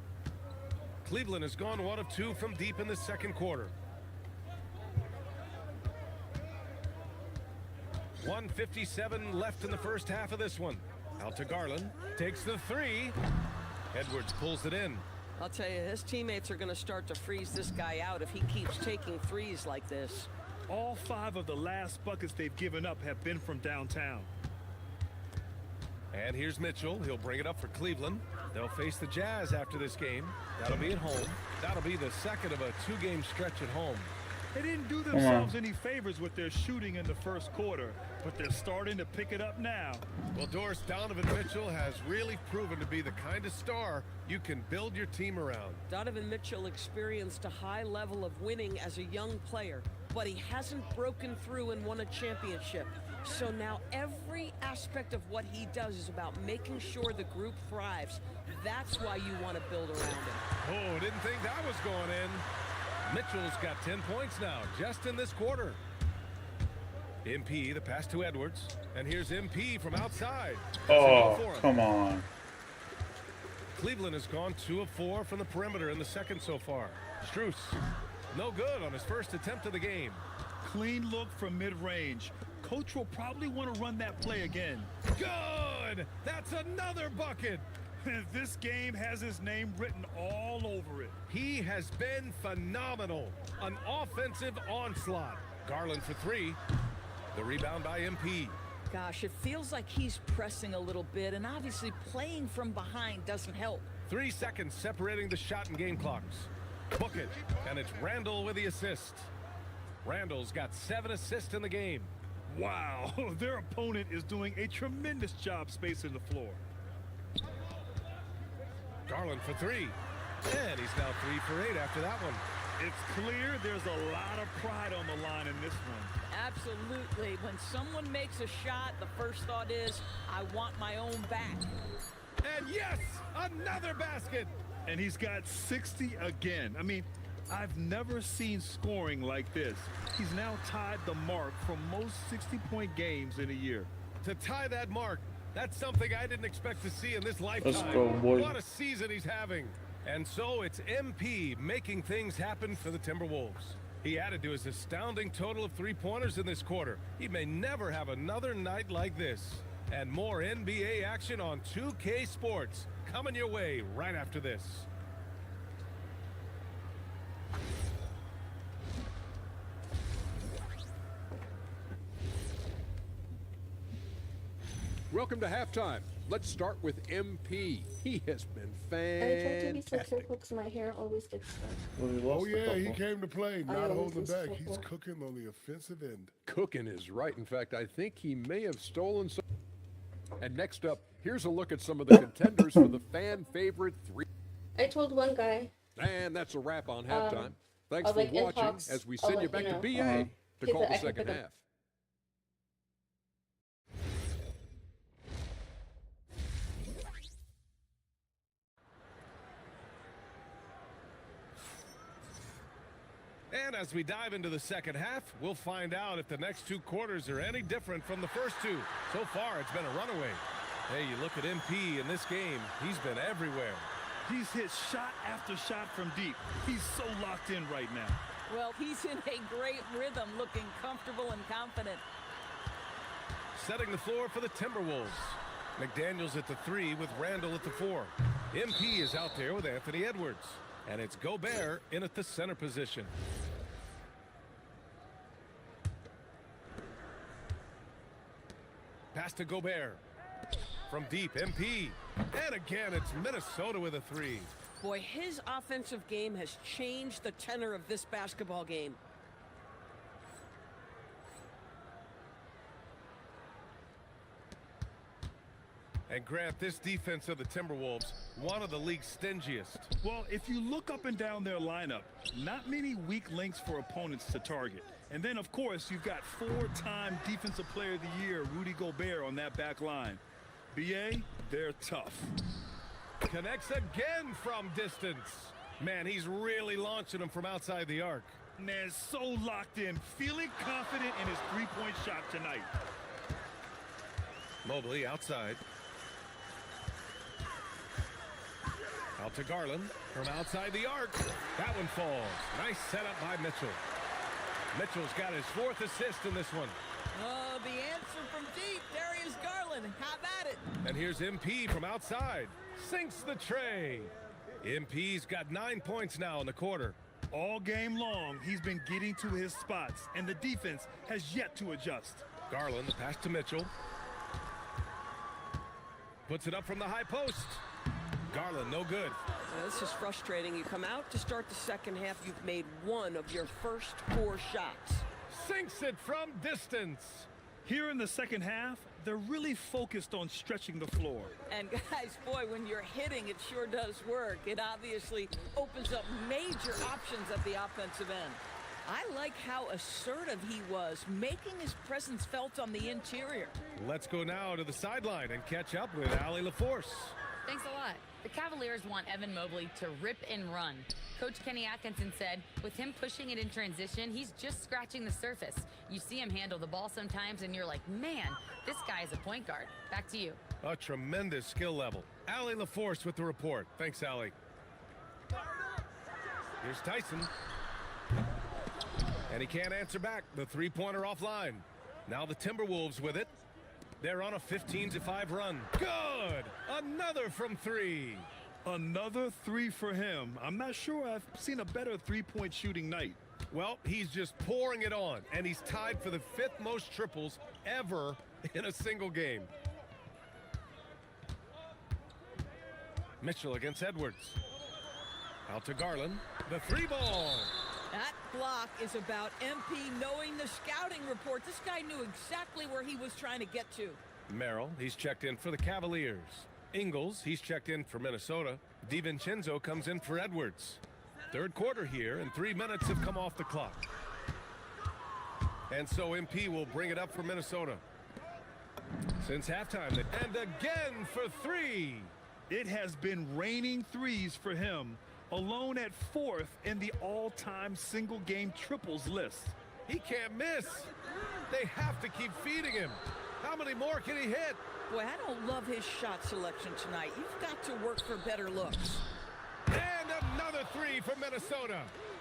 S13: Cleveland has gone 1 of 2 from deep in the second quarter. 1:57 left in the first half of this one. Out to Garland, takes the three. Edwards pulls it in.
S14: I'll tell you, his teammates are going to start to freeze this guy out if he keeps taking threes like this.
S15: All 5 of the last buckets they've given up have been from downtown.
S13: And here's Mitchell. He'll bring it up for Cleveland. They'll face the Jazz after this game. That'll be at home. That'll be the second of a 2-game stretch at home.
S15: They didn't do themselves any favors with their shooting in the first quarter, but they're starting to pick it up now.
S13: Well, Doris, Donovan Mitchell has really proven to be the kind of star you can build your team around.
S14: Donovan Mitchell experienced a high level of winning as a young player, but he hasn't broken through and won a championship. So now every aspect of what he does is about making sure the group thrives. That's why you want to build around him.
S13: Oh, didn't think that was going in. Mitchell's got 10 points now, just in this quarter. MP, the pass to Edwards. And here's MP from outside.
S1: Oh, come on.
S13: Cleveland has gone 2 of 4 from the perimeter in the second so far. Strux, no good on his first attempt of the game.
S15: Clean look from mid-range. Coach will probably want to run that play again.
S13: Good! That's another bucket!
S15: This game has his name written all over it.
S13: He has been phenomenal. An offensive onslaught. Garland for 3. The rebound by MP.
S14: Gosh, it feels like he's pressing a little bit, and obviously playing from behind doesn't help.
S13: 3 seconds separating the shot and game clocks. Book it, and it's Randall with the assist. Randall's got 7 assists in the game.
S15: Wow, their opponent is doing a tremendous job spacing the floor.
S13: Garland for 3. And he's now 3 for 8 after that one.
S15: It's clear there's a lot of pride on the line in this one.
S14: Absolutely. When someone makes a shot, the first thought is, I want my own back.
S13: And yes, another basket.
S15: And he's got 60 again. I mean, I've never seen scoring like this. He's now tied the mark for most 60-point games in a year.
S13: To tie that mark, that's something I didn't expect to see in this lifetime.
S1: Let's go, boy.
S13: What a season he's having. And so it's MP making things happen for the Timberwolves. He added to his astounding total of 3-pointers in this quarter. He may never have another night like this. And more NBA action on 2K Sports coming your way right after this.
S8: Welcome to halftime. Let's start with MP. He has been
S2: I try to be so
S8: fantastic.
S2: careful because my hair always gets stuck.
S10: Oh, yeah, he came to play, not
S2: always
S10: holding
S2: lose
S10: back.
S2: football.
S10: He's cooking on the offensive end.
S8: Cooking is right. In fact, I think he may have stolen some. And next up, here's a look at some of the contenders for the fan favorite 3.
S2: I told one guy,
S8: And that's a wrap on halftime. Thanks
S2: I'll,
S8: for
S2: like, in
S8: watching
S2: talks,
S8: as we
S2: I'll
S8: send you
S2: let
S8: back
S2: you
S8: to
S2: know.
S8: BA to
S2: He
S8: call
S2: said
S8: the
S2: I can
S8: second
S2: pick up-
S8: half.
S13: And as we dive into the second half, we'll find out if the next 2 quarters are any different from the first 2. So far, it's been a runaway. Hey, you look at MP in this game, he's been everywhere.
S15: He's hit shot after shot from deep. He's so locked in right now.
S14: Well, he's in a great rhythm, looking comfortable and confident.
S13: Setting the floor for the Timberwolves. McDaniels at the 3 with Randall at the 4. MP is out there with Anthony Edwards. And it's Gobert in at the center position. Pass to Gobert. From deep, MP. And again, it's Minnesota with a 3.
S14: Boy, his offensive game has changed the tenor of this basketball game.
S13: And Grant, this defense of the Timberwolves, one of the league's stingiest.
S15: Well, if you look up and down their lineup, not many weak links for opponents to target. And then, of course, you've got 4-time Defensive Player of the Year, Rudy Gobert, on that back line. BA, they're tough.
S13: Connects again from distance. Man, he's really launching them from outside the arc.
S15: Man, so locked in, feeling confident in his three-point shot tonight.
S13: Mobley outside. Out to Garland from outside the arc. That one falls. Nice setup by Mitchell. Mitchell's got his 4th assist in this one.
S14: Oh, the answer from deep. Darius Garland. Have at it.
S13: And here's MP from outside. Sinks the tray. MP's got 9 points now in the quarter.
S15: All game long, he's been getting to his spots, and the defense has yet to adjust.
S13: Garland, the pass to Mitchell. Puts it up from the high post. Garland, no good.
S16: This is frustrating. You come out to start the second half, you've made 1 of your first 4 shots.
S13: Sinks it from distance.
S15: Here in the second half, they're really focused on stretching the floor.
S14: And guys, boy, when you're hitting, it sure does work. It obviously opens up major options at the offensive end. I like how assertive he was, making his presence felt on the interior.
S13: Let's go now to the sideline and catch up with Allie LaForce.
S6: Thanks a lot. The Cavaliers want Evan Mobley to rip and run. Coach Kenny Atkinson said, with him pushing it in transition, he's just scratching the surface. You see him handle the ball sometimes, and you're like, man, this guy is a point guard. Back to you.
S13: A tremendous skill level. Allie LaForce with the report. Thanks, Allie. Here's Tyson. And he can't answer back. The three-pointer offline. Now the Timberwolves with it. They're on a 15-5 run. Good! Another from 3.
S15: Another 3 for him. I'm not sure I've seen a better three-point shooting night.
S13: Well, he's just pouring it on, and he's tied for the 5th most triples ever in a single game. Mitchell against Edwards. Out to Garland. The 3-ball.
S14: That block is about MP knowing the scouting report. This guy knew exactly where he was trying to get to.
S13: Merrill, he's checked in for the Cavaliers. Ingles, he's checked in for Minnesota. DiVincenzo comes in for Edwards. Third quarter here, and 3 minutes have come off the clock. And so MP will bring it up for Minnesota. Since halftime, and again for 3.
S15: It has been raining threes for him, alone at 4th in the all-time single-game triples list.
S13: He can't miss. They have to keep feeding him. How many more can he hit?
S14: Boy, I don't love his shot selection tonight. You've got to work for better looks.
S13: And another 3 from Minnesota.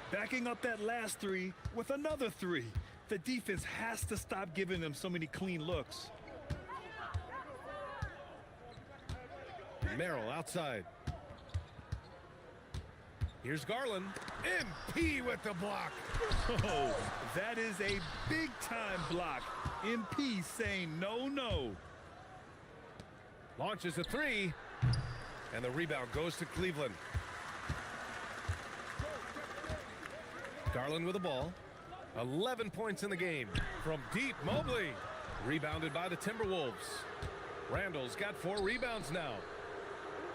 S15: Backing up that last 3 with another 3. The defense has to stop giving them so many clean looks.
S13: Merrill outside. Here's Garland. MP with the block.
S15: Oh, that is a big-time block. MP saying no, no.
S13: Launches a 3. And the rebound goes to Cleveland. Garland with the ball. 11 points in the game. From deep, Mobley. Rebounded by the Timberwolves. Randall's got 4 rebounds now.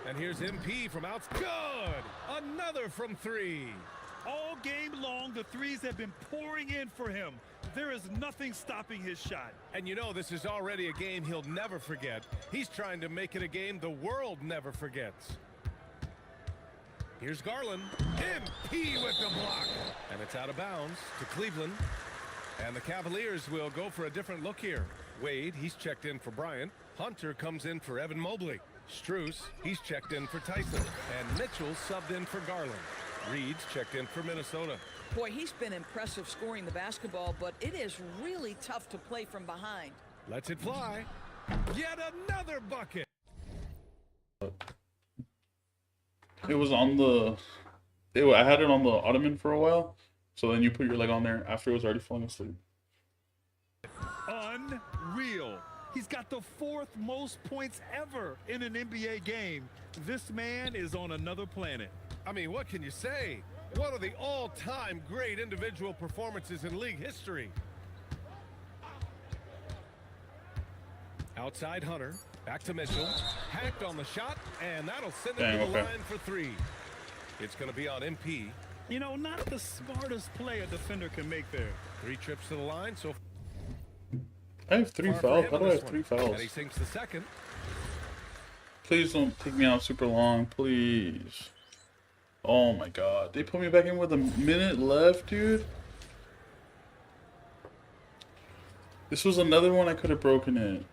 S13: And here's MP from outside. Good! Another from 3.
S15: All game long, the threes have been pouring in for him. There is nothing stopping his shot.
S13: And you know this is already a game he'll never forget. He's trying to make it a game the world never forgets. Here's Garland. MP with the block. And it's out of bounds to Cleveland. And the Cavaliers will go for a different look here. Wade, he's checked in for Bryant. Hunter comes in for Evan Mobley. Strus, he's checked in for Tyson. And Mitchell subbed in for Garland. Reed's checked in for Minnesota.
S14: Boy, he's been impressive scoring the basketball, but it is really tough to play from behind.
S13: Lets it fly. Yet another bucket.
S1: It was on the... I had it on the ottoman for a while. So then you put your leg on there after it was already falling asleep.
S15: Unreal. He's got the 4th most points ever in an NBA game. This man is on another planet.
S13: I mean, what can you say? One of the all-time great individual performances in league history. Outside Hunter. Back to Mitchell. Hacked on the shot, and that'll send him to the line for 3. It's going to be on MP.
S15: You know, not the smartest play a defender can make there.
S13: 3 trips to the line, so...
S1: I have 3 fouls. How do I have 3 fouls?
S13: And he sinks the second.
S1: Please don't take me out super long, please. Oh my god. They put me back in with a minute left, dude. This was another one I could have broken it.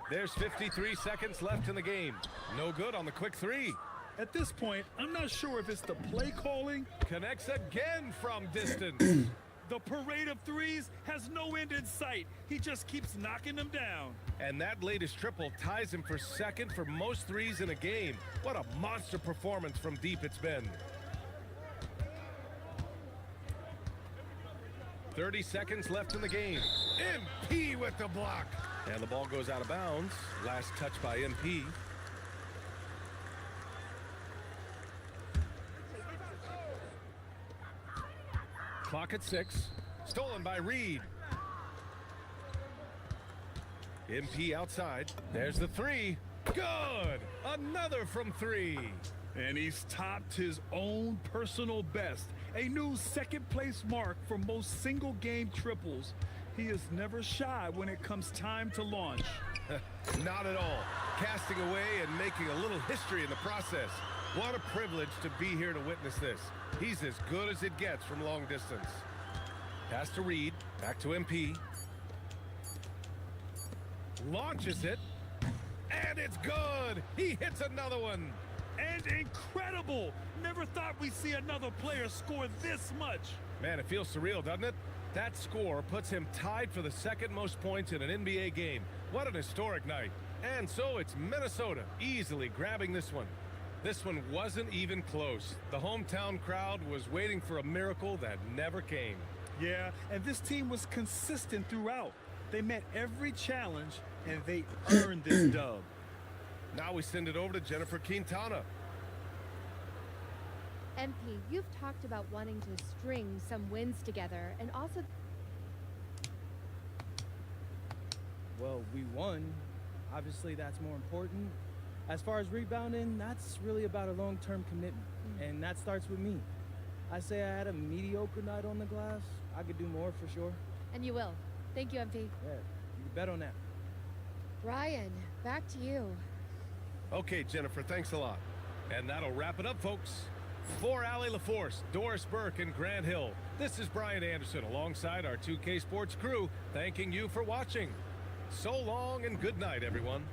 S13: There's 53 seconds left in the game. No good on the quick three.
S15: At this point, I'm not sure if it's the play calling.
S13: Connects again from distance.
S15: The parade of threes has no end in sight. He just keeps knocking them down.
S13: And that latest triple ties him for second for most threes in a game. What a monster performance from deep it's been. 30 seconds left in the game. MP with the block. And the ball goes out of bounds. Last touch by MP. Clock at 6. Stolen by Reed. MP outside. There's the three. Good. Another from 3.
S15: And he's topped his own personal best. A new second-place mark for most single-game triples. He is never shy when it comes time to launch.
S13: Not at all. Casting away and making a little history in the process. What a privilege to be here to witness this. He's as good as it gets from long distance. Pass to Reed. Back to MP. Launches it. And it's good. He hits another one.
S15: And incredible. Never thought we'd see another player score this much.
S13: Man, it feels surreal, doesn't it? That score puts him tied for the second most points in an NBA game. What an historic night. And so it's Minnesota easily grabbing this one. This one wasn't even close. The hometown crowd was waiting for a miracle that never came.
S15: Yeah, and this team was consistent throughout. They met every challenge, and they earned this dub.
S13: Now we send it over to Jennifer Quintana.
S17: MP, you've talked about wanting to string some wins together, and also...
S12: Well, we won. Obviously, that's more important. As far as rebounding, that's really about a long-term commitment, and that starts with me. I say I had a mediocre night on the glass. I could do more for sure.
S17: And you will. Thank you, MP.
S12: Yeah, you can bet on that.
S17: Brian, back to you.
S13: Okay, Jennifer, thanks a lot. And that'll wrap it up, folks. For Allie LaForce, Doris Burke, and Grant Hill, this is Brian Anderson alongside our 2K Sports crew, thanking you for watching. So long and good night, everyone.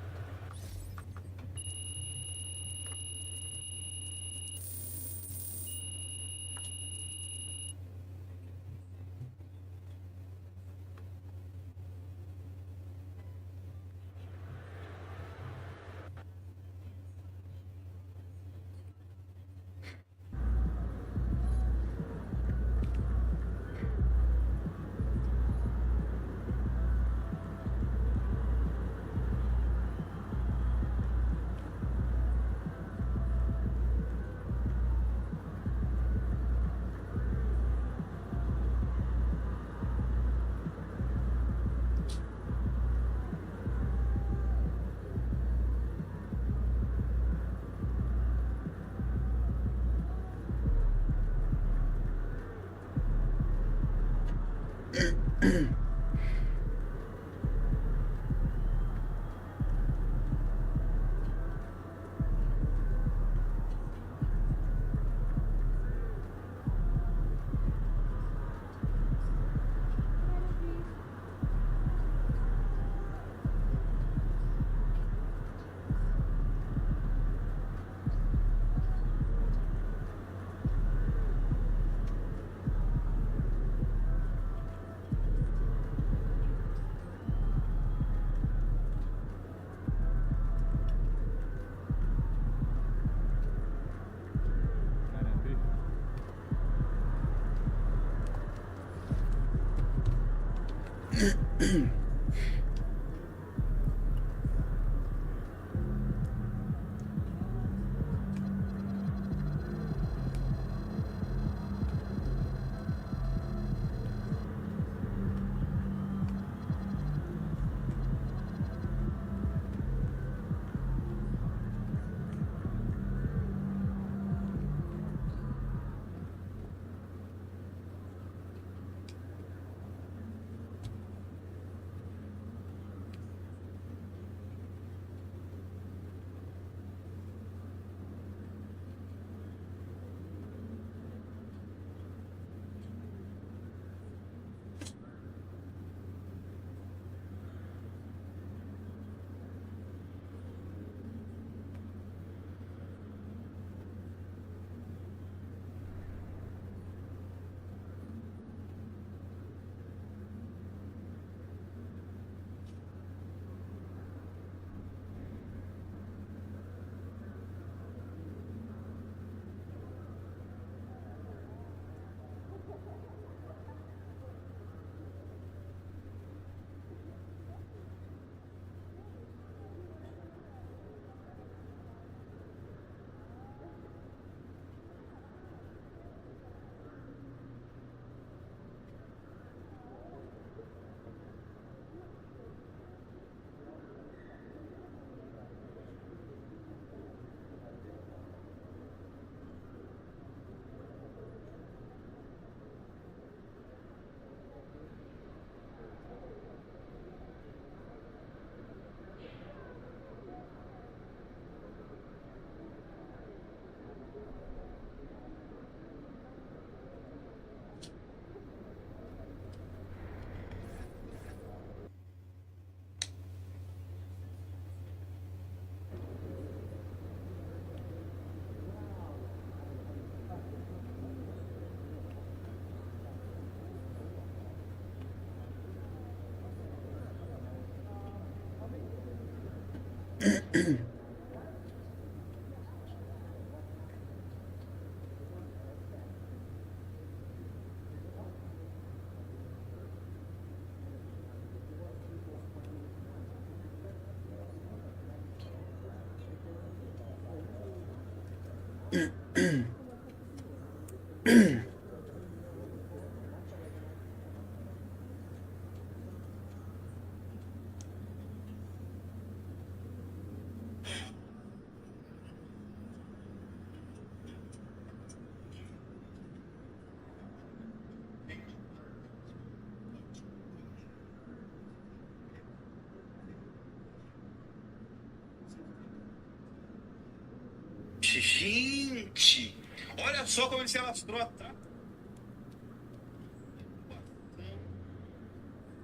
S18: Gente, olha só como ele se alastrou atrás.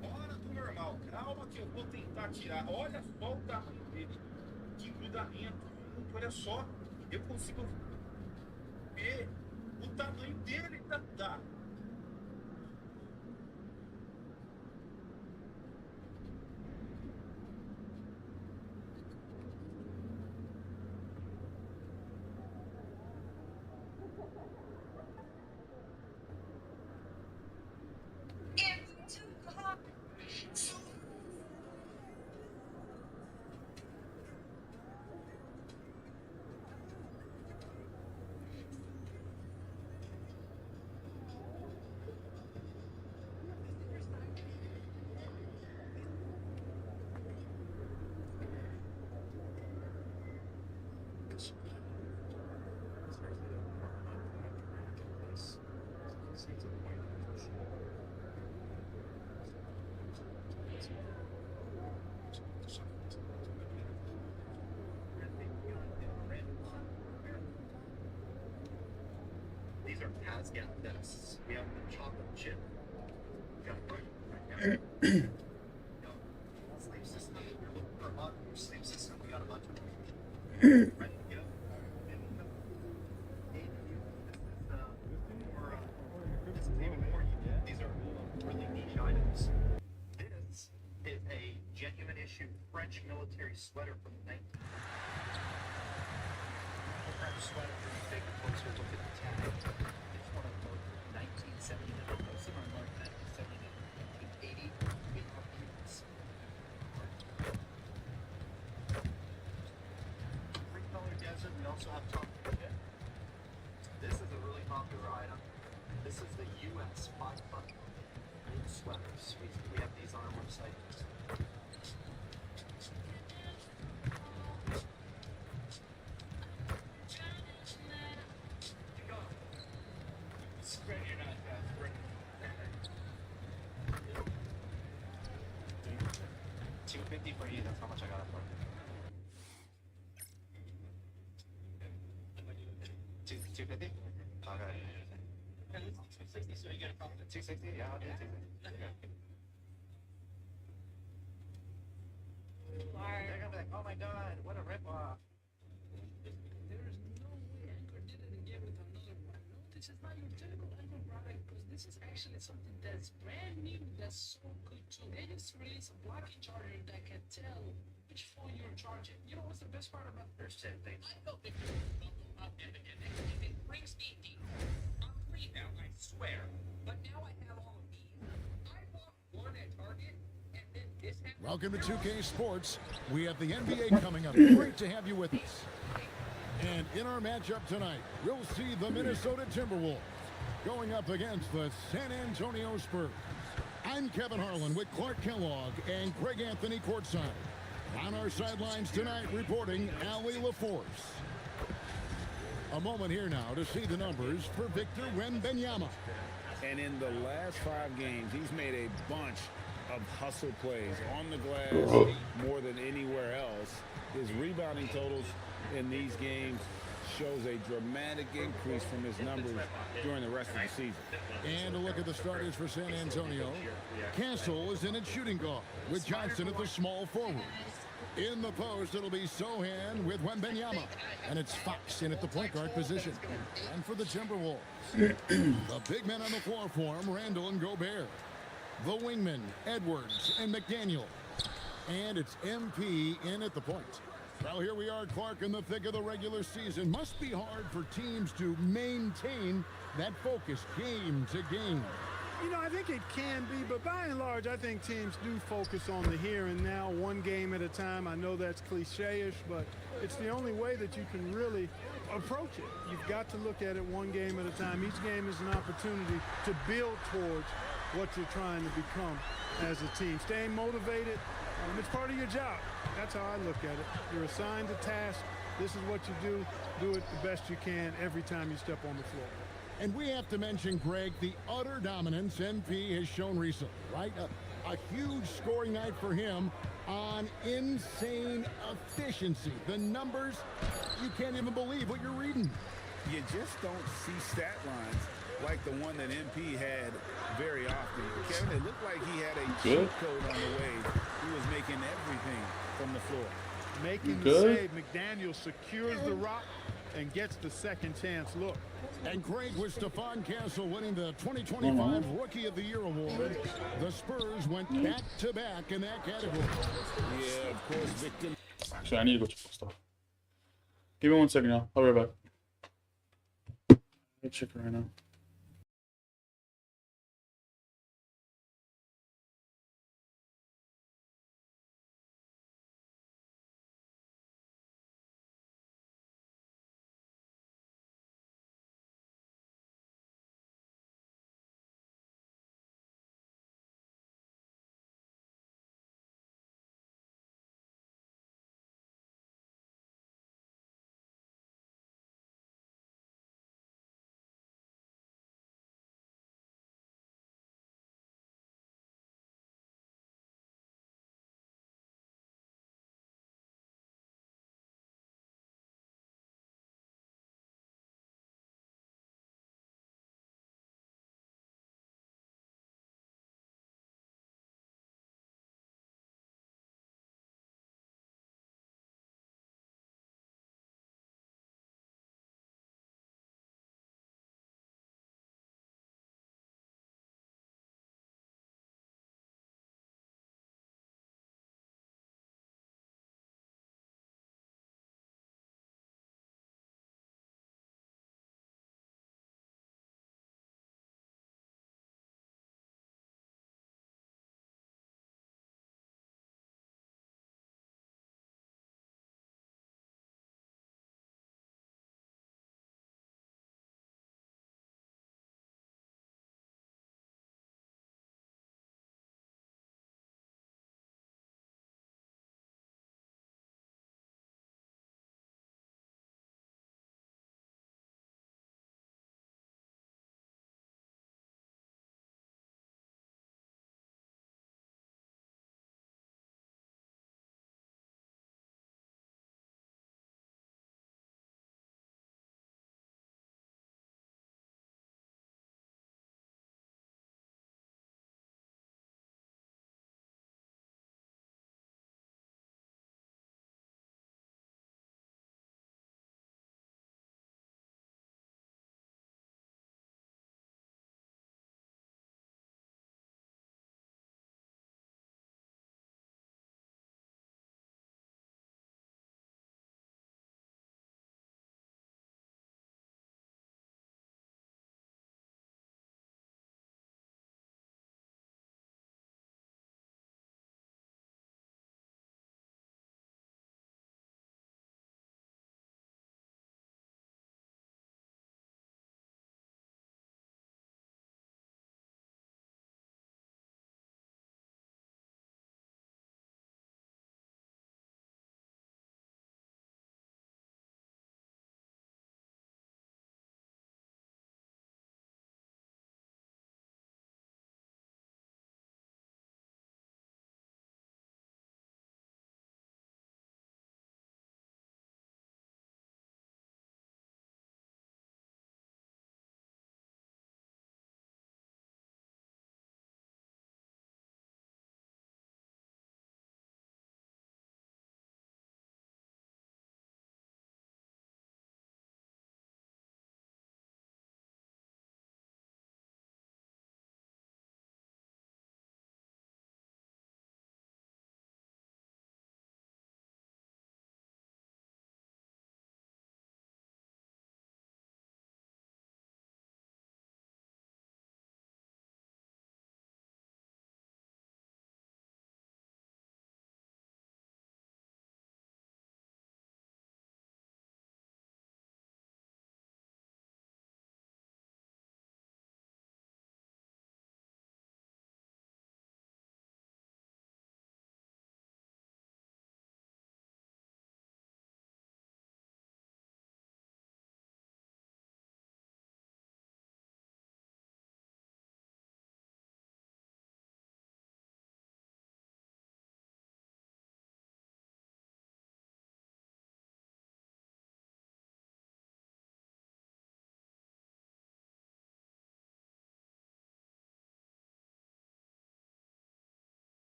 S18: Fora do normal. Calma que eu vou tentar tirar. Olha só o tamanho dele. Que grudamento. Olha só. Eu consigo ver o tamanho dele. Tá. These are Pascal desks. We have the chocolate chip. We got a right now. Sleep system. You're looking for a lot of your sleep system. We got a bunch of them. Ready to go. This is even more unique. These are really niche items. This is a genuine issue French military sweater from the 19th. French sweater. Take a closer look at the tag. It's one of the 1979. Most of them are 1979, 1980. We have these. Three-color desert. We also have top. This is a really popular item. This is the U.S. 5-button sweaters. We have these on our website. Spread your knife out. $250 for you. That's how much I got it for. 250? Okay. 260. So you get a profit. 260? Yeah, I'll do 260. Okay. They're gonna be like, oh my god, what a ripoff.
S19: There's no way Anchor did it again with another one. No, this is not your typical Anchor product because this is actually something that's brand new, that's so good too. They just released a blocking charger that can tell which phone you're charging. You know what's the best part about
S18: There's 10 things.
S19: I know if you up and it brings me deep. I'm free now, I swear. But now I have all of these. I bought one at Target and then this happened.
S3: Welcome to 2K Sports. We have the NBA coming up. Great to have you with us. And in our matchup tonight, we'll see the Minnesota Timberwolves going up against the San Antonio Spurs. I'm Kevin Harlan with Clark Kellogg and Greg Anthony courtside. On our sidelines tonight, reporting Ali LaForce. A moment here now to see the numbers for Victor Wembanyama.
S4: And in the last 5 games, he's made a bunch of hustle plays on the glass more than anywhere else. His rebounding totals in these games shows a dramatic increase from his numbers during the rest of the season.
S3: And a look at the starters for San Antonio. Castle is in at shooting guard with Johnson at the small forward. In the post, it'll be Sohan with Wembanyama. And it's Fox in at the point guard position. And for the Timberwolves, the big men on the floor for him, Randall and Gobert. The wingmen, Edwards and McDaniel. And it's MP in at the point. Well, here we are, Clark, in the thick of the regular season. Must be hard for teams to maintain that focus game to game.
S9: You know, I think it can be, but by and large, I think teams do focus on the here and now, one game at a time. I know that's cliche-ish, but it's the only way that you can really approach it. You've got to look at it one game at a time. Each game is an opportunity to build towards what you're trying to become as a team. Staying motivated, it's part of your job. That's how I look at it. You're assigned a task. This is what you do. Do it the best you can every time you step on the floor.
S3: And we have to mention, Greg, the utter dominance NP has shown recently, right? A huge scoring night for him on insane efficiency. The numbers, you can't even believe what you're reading.
S4: You just don't see stat lines like the one that MP had very often. Kevin, it looked like he had a cheat code on the way. He was making everything from the floor.
S9: Making the save, McDaniel secures the rock and gets the second chance look.
S3: And Greg, with Stephon Castle winning the 2025 Rookie of the Year award, the Spurs went back-to-back in that category.
S4: Yeah, of course, victim.
S1: Actually, I need to go check my stuff. Give me 1 second now. I'll be right back. I'll check it right now.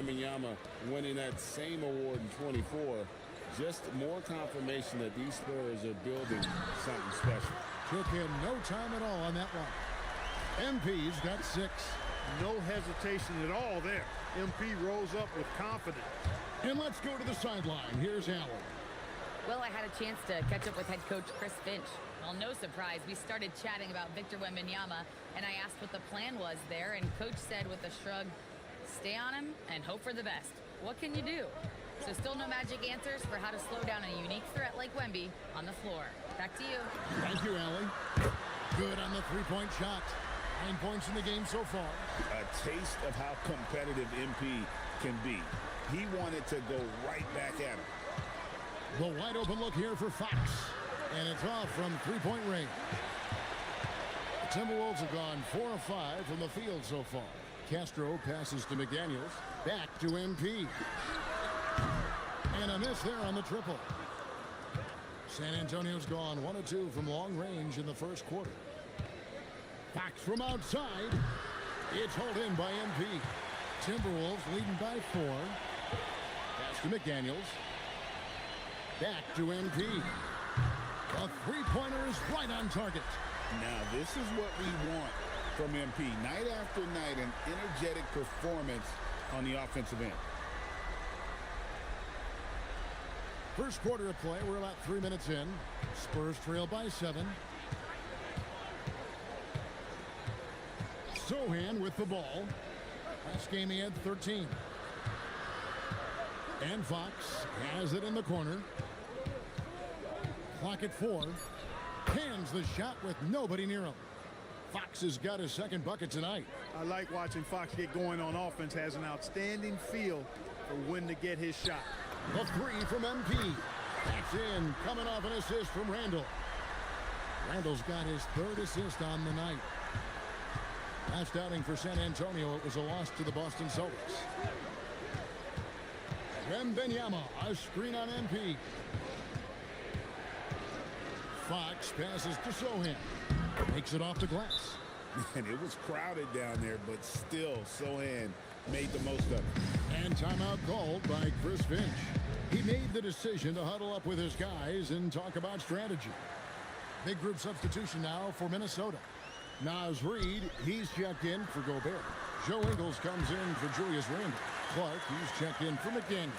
S4: Wembanyama winning that same award in 24. Just more confirmation that these Spurs are building something special.
S3: Took him no time at all on that one. MP's got 6.
S9: No hesitation at all there. MP rose up with confidence.
S3: And let's go to the sideline. Here's Allen.
S6: Well, I had a chance to catch up with head coach Chris Finch. Well, no surprise, we started chatting about Victor Wembanyama, and I asked what the plan was there, and coach said with a shrug, stay on him and hope for the best. What can you do? So still no magic answers for how to slow down a unique threat like Wemby on the floor. Back to you.
S3: Thank you, Allie. Good on the three-point shot. 9 points in the game so far.
S4: A taste of how competitive MP can be. He wanted to go right back at him.
S3: The wide open look here for Fox. And it's off from three-point range. The Timberwolves have gone 4 of 5 from the field so far. Castro passes to McDaniels. Back to MP. And a miss there on the triple. San Antonio's gone 1 of 2 from long range in the first quarter. Fox from outside. It's hauled in by MP. Timberwolves leading by 4. Pass to McDaniels. Back to MP. A three-pointer is right on target.
S4: Now, this is what we want from MP. Night after night, an energetic performance on the offensive end.
S3: First quarter of play. We're about 3 minutes in. Spurs trail by 7. Sohan with the ball. Last game he had 13. And Fox has it in the corner. Clock at 4. Hands the shot with nobody near him. Fox has got his second bucket tonight.
S9: I like watching Fox get going on offense. Has an outstanding feel for when to get his shot.
S3: The 3 from MP. That's in. Coming off an assist from Randall. Randall's got his 3rd assist on the night. Last outing for San Antonio, it was a loss to the Boston Celtics. Wembanyama, a screen on MP. Fox passes to Sohan. Makes it off the glass.
S4: And it was crowded down there, but still Sohan made the most of it.
S3: And timeout called by Chris Finch. He made the decision to huddle up with his guys and talk about strategy. Big group substitution now for Minnesota. Naz Reid, he's checked in for Gobert. Joe Ingles comes in for Julius Randle. Clark, he's checked in for McDaniels.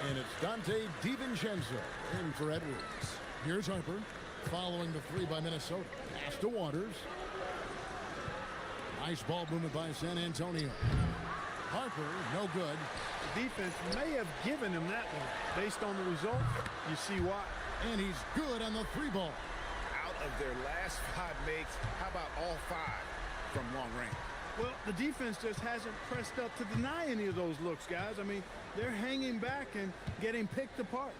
S3: And it's Dante DiVincenzo in for Edwards. Here's Harper, following the 3 by Minnesota. Pass to Waters. Nice ball movement by San Antonio. Harper, no good.
S9: The defense may have given him that one. Based on the result, you see why.
S3: And he's good on the 3 ball.
S4: Of their last 5 makes, how about all 5 from long range?
S9: Well, the defense just hasn't pressed up to deny any of those looks, guys. I mean, they're hanging back and getting picked apart.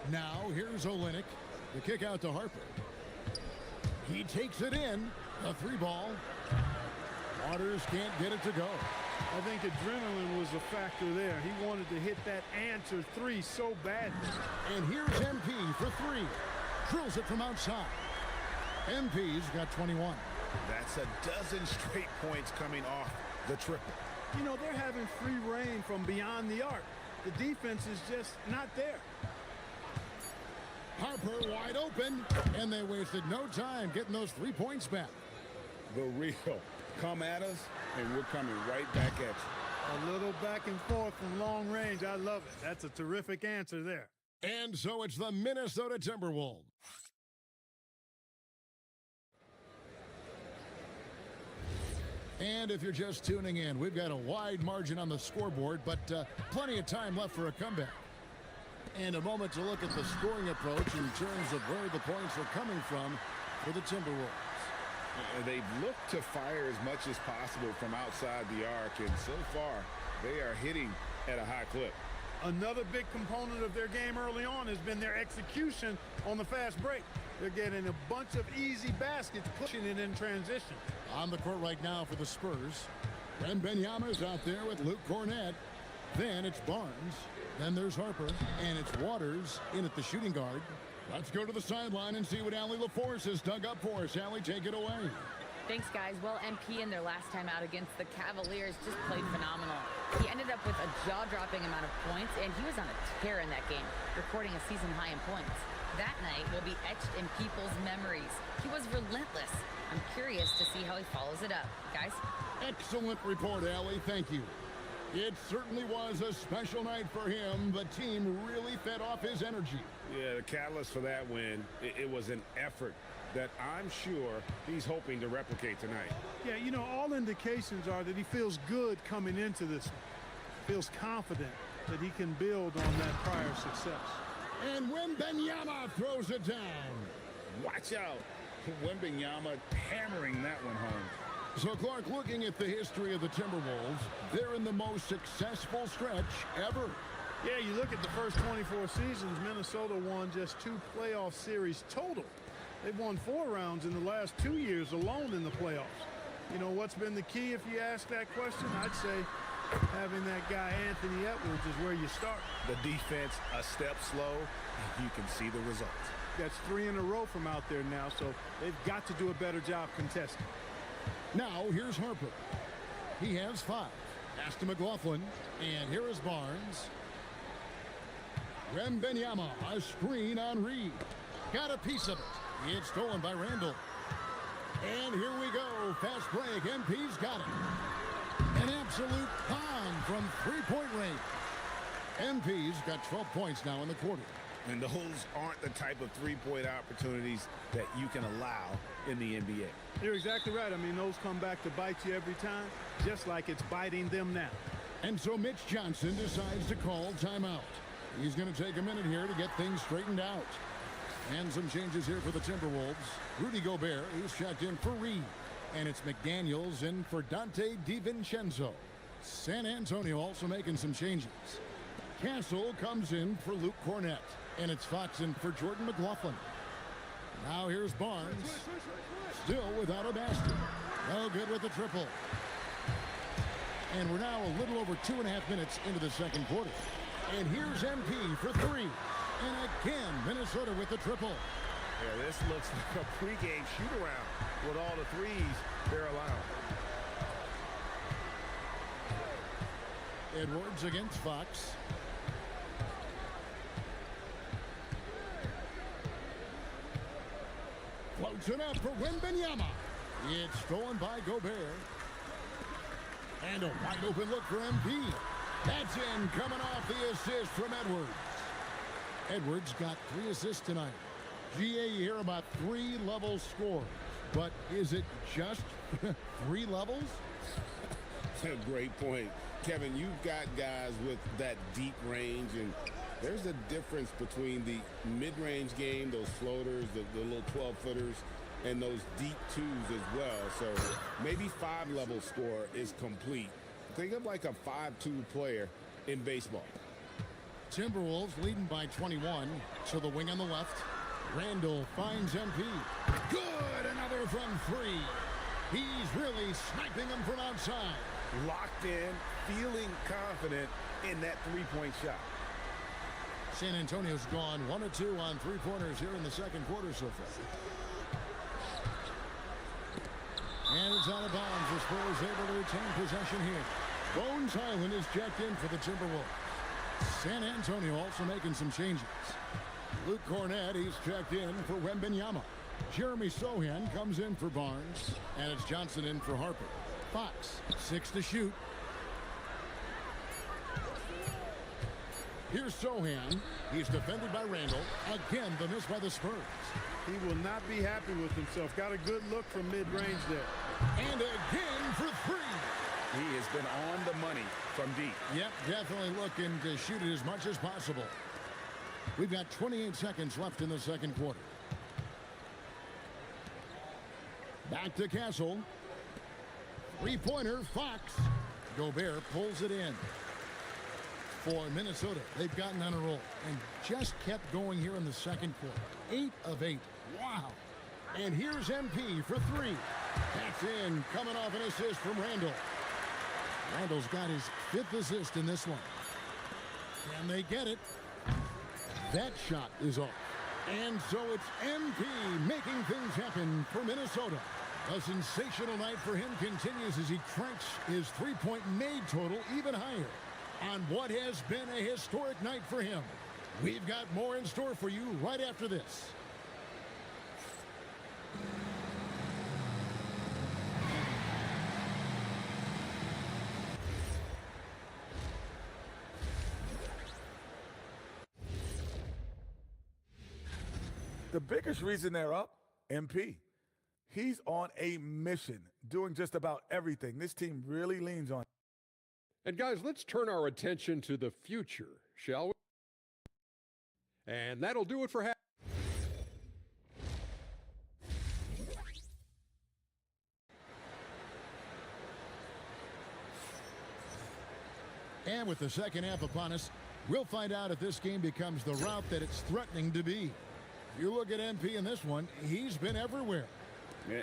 S3: Now, here's Olynyk. The kick out to Harper. He takes it in. The 3 ball. Waters can't get it to go.
S9: I think adrenaline was a factor there. He wanted to hit that answer 3 so badly.
S3: And here's MP for 3. Drills it from outside. MP's got 21.
S4: That's a dozen straight points coming off the triple.
S9: You know, they're having free reign from beyond the arc. The defense is just not there.
S3: Harper wide open, and they wasted no time getting those 3 points back.
S4: The real. Come at us, and we're coming right back at you.
S9: A little back and forth from long range. I love it. That's a terrific answer there.
S3: And so it's the Minnesota Timberwolves. And if you're just tuning in, we've got a wide margin on the scoreboard, but plenty of time left for a comeback. And a moment to look at the scoring approach in terms of where the points are coming from for the Timberwolves.
S4: They've looked to fire as much as possible from outside the arc, and so far, they are hitting at a high clip.
S9: Another big component of their game early on has been their execution on the fast break. They're getting a bunch of easy baskets, pushing it in transition.
S3: On the court right now for the Spurs. Wembanyama's out there with Luke Cornett. Then it's Barnes. Then there's Harper. And it's Waters in at the shooting guard. Let's go to the sideline and see what Allie LaForce has dug up for us. Allie, take it away.
S6: Thanks, guys. Well, MP in their last time out against the Cavaliers just played phenomenal. He ended up with a jaw-dropping amount of points, and he was on a tear in that game, recording a season high in points. That night will be etched in people's memories. He was relentless. I'm curious to see how he follows it up. Guys?
S3: Excellent report, Allie. Thank you. It certainly was a special night for him. The team really fed off his energy.
S4: Yeah, the catalyst for that win, it was an effort that I'm sure he's hoping to replicate tonight.
S9: Yeah, you know, all indications are that he feels good coming into this one. Feels confident that he can build on that prior success.
S3: And Wembanyama throws it down.
S4: Watch out. Wembanyama hammering that one home.
S3: So, Clark, looking at the history of the Timberwolves, they're in the most successful stretch ever.
S9: Yeah, you look at the first 24 seasons, Minnesota won just 2 playoff series total. They've won 4 rounds in the last 2 years alone in the playoffs. You know, what's been the key if you ask that question? I'd say having that guy Anthony Edwards is where you start.
S15: The defense a step slow, and you can see the results.
S9: That's 3 in a row from out there now, so they've got to do a better job contesting.
S3: Now, here's Harper. He has 5. Pass to McLaughlin, and here is Barnes. Wembanyama, a screen on Reed. Got a piece of it. It's stolen by Randall. And here we go. Fast break. MP's got it. An absolute bomb from three-point range. MP's got 12 points now in the quarter.
S4: And those aren't the type of three-point opportunities that you can allow in the NBA.
S9: You're exactly right. I mean, those come back to bite you every time, just like it's biting them now.
S3: And so Mitch Johnson decides to call timeout. He's going to take a minute here to get things straightened out. And some changes here for the Timberwolves. Rudy Gobert, he's checked in for Reed. And it's McDaniels in for Dante DiVincenzo. San Antonio also making some changes. Castle comes in for Luke Cornett. And it's Fox in for Jordan McLaughlin. Now here's Barnes. Still without a basket. No good with the triple. And we're now a little over 2.5 minutes into the second quarter. And here's MP for 3. And again, Minnesota with the triple.
S15: Yeah, this looks like a pregame shoot-around with all the threes they're allowing.
S3: Edwards against Fox. Floats it up for Wembanyama. It's stolen by Gobert. And a wide open look for MP. That's in, coming off the assist from Edwards. Edwards got 3 assists tonight. GA, you hear about 3-level scores. But is it just 3 levels?
S4: That's a great point. Kevin, you've got guys with that deep range, and there's a difference between the mid-range game, those floaters, the little 12-footers, and those deep 2s as well. So maybe 5-level score is complete. Think of like a 5-2 player in baseball.
S3: Timberwolves leading by 21 to the wing on the left. Randall finds MP. Good, another from 3. He's really sniping him from outside.
S15: Locked in, feeling confident in that three-point shot.
S3: San Antonio's gone 1 of 2 on 3-pointers here in the second quarter so far. And it's out of bounds. The Spurs able to retain possession here. Bones Highland is checked in for the Timberwolves. San Antonio also making some changes. Luke Cornett, he's checked in for Wembanyama. Jeremy Sohan comes in for Barnes. And it's Johnson in for Harper. Fox, 6 to shoot. Here's Sohan. He's defended by Randall. Again, the miss by the Spurs.
S9: He will not be happy with himself. Got a good look from mid-range there.
S3: And again for 3.
S15: He has been on the money from deep.
S3: Yep, definitely looking to shoot it as much as possible. We've got 28 seconds left in the second quarter. Back to Castle. 3-pointer, Fox. Gobert pulls it in. For Minnesota, they've gotten on a roll and just kept going here in the second quarter. 8 of 8. Wow. And here's MP for 3. That's in, coming off an assist from Randall. Randall's got his 5th assist in this one. And they get it. That shot is off. And so it's MP making things happen for Minnesota. A sensational night for him continues as he cranks his three-point made total even higher on what has been a historic night for him. We've got more in store for you right after this.
S20: The biggest reason they're up, MP. He's on a mission, doing just about everything. This team really leans on.
S8: And guys, let's turn our attention to the future, shall we? And that'll do it for half.
S3: And with the second half upon us, we'll find out if this game becomes the route that it's threatening to be. If you look at MP in this one, he's been everywhere.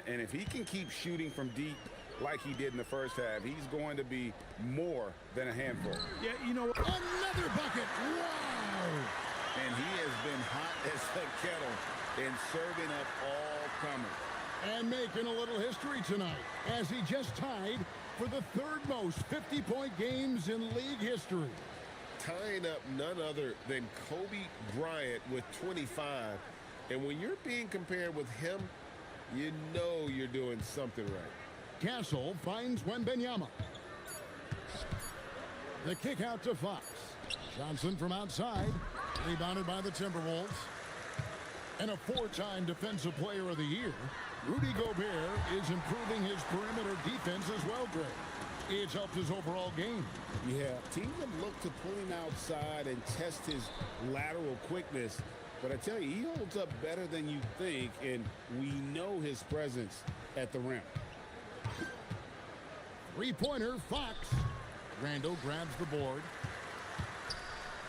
S4: And if he can keep shooting from deep like he did in the first half, he's going to be more than a handful.
S9: Yeah, you know what?
S3: Another bucket. Wow.
S4: And he has been hot as a kettle and serving up all comers.
S3: And making a little history tonight as he just tied for the third most 50-point games in league history.
S4: Tying up none other than Kobe Bryant with 25. And when you're being compared with him, you know you're doing something right.
S3: Castle finds Wembanyama. The kick out to Fox. Johnson from outside. Rebounded by the Timberwolves. And a four-time Defensive Player of the Year, Rudy Gobert is improving his perimeter defense as well, Greg. It's helped his overall game.
S4: Yeah, teams have looked to pull him outside and test his lateral quickness. But I tell you, he holds up better than you think, and we know his presence at the rim.
S3: Three-pointer, Fox. Randall grabs the board.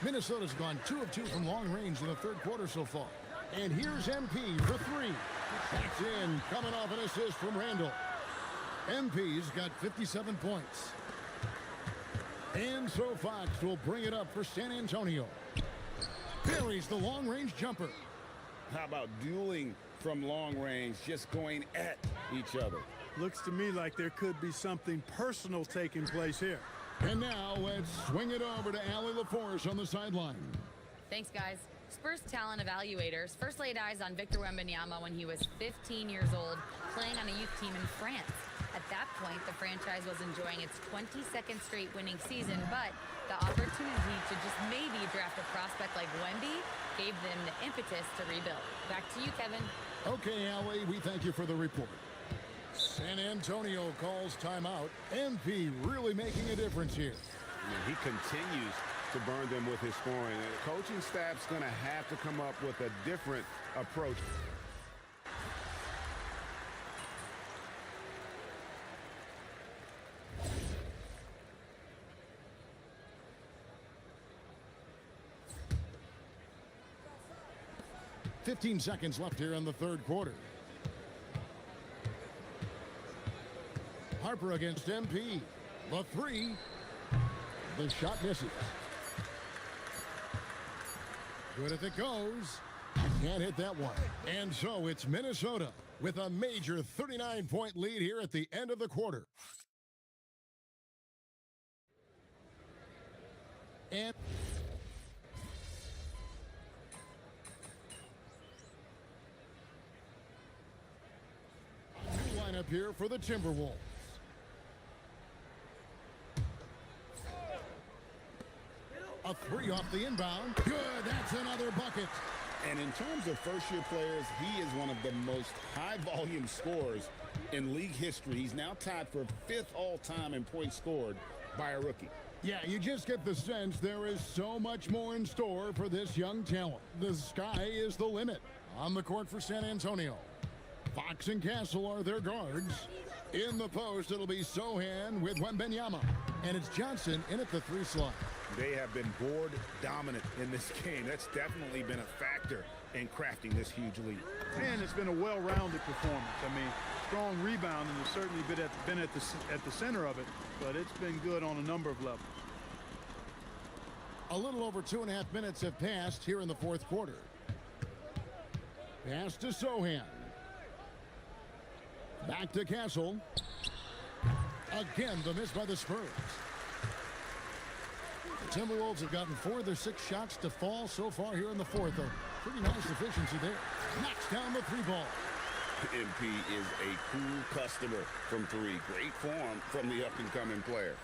S3: Minnesota's gone 2 of 2 from long range in the third quarter so far. And here's MP for three. That's in, coming off an assist from Randall. MP's got 57 points. And so Fox will bring it up for San Antonio. Buries the long-range jumper.
S4: How about dueling from long range, just going at each other?
S9: Looks to me like there could be something personal taking place here.
S3: And now let's swing it over to Allie LaForce on the sideline.
S6: Thanks, guys. Spurs talent evaluators first laid eyes on Victor Wembanyama when he was 15 years old, playing on a youth team in France. At that point, the franchise was enjoying its 22nd straight winning season, but the opportunity to just maybe draft a prospect like Wemby gave them the impetus to rebuild. Back to you, Kevin.
S3: Okay, Allie, we thank you for the report. San Antonio calls timeout. MP really making a difference here.
S4: He continues to burn them with his scoring. The coaching staff's going to have to come up with a different approach.
S3: "15 seconds left here in the third quarter. Harper against MP. The three. The shot misses. Good if it goes. Can't hit that one. And so it's Minnesota with a major 39-point lead here at the end of the quarter. And new lineup here for the Timberwolves. A three off the inbound. Good, that's another bucket.
S4: And in terms of first-year players, he is one of the most high-volume scorers in league history. He's now tied for 5th all-time in points scored by a rookie.
S3: Yeah, you just get the sense there is so much more in store for this young talent. The sky is the limit. On the court for San Antonio, Fox and Castle are their guards. In the post, it'll be Sohan with Wembanyama. And it's Johnson in at the three slot.
S4: They have been board dominant in this game. That's definitely been a factor in crafting this huge lead.
S9: And it's been a well-rounded performance. I mean, strong rebounding has certainly been at the center of it, but it's been good on a number of levels.
S3: A little over 2.5 minutes have passed here in the fourth quarter. Pass to Sohan. Back to Castle. Again, the miss by the Spurs. The Timberwolves have gotten 4 of their 6 shots to fall so far here in the fourth. A pretty nice efficiency there. Knocks down the 3 ball.
S4: MP is a cool customer from 3. Great form from the up-and-coming player.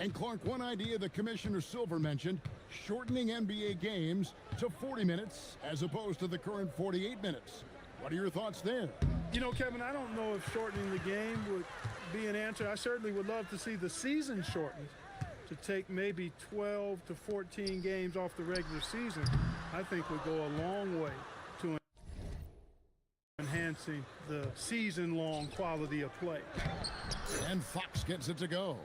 S3: And Clark, one idea that Commissioner Silver mentioned, shortening NBA games to 40 minutes as opposed to the current 48 minutes. What are your thoughts there?
S9: You know, Kevin, I don't know if shortening the game would be an answer. I certainly would love to see the season shortened to take maybe 12 to 14 games off the regular season. I think would go a long way to enhancing the season-long quality of play.
S3: And Fox gets it to go.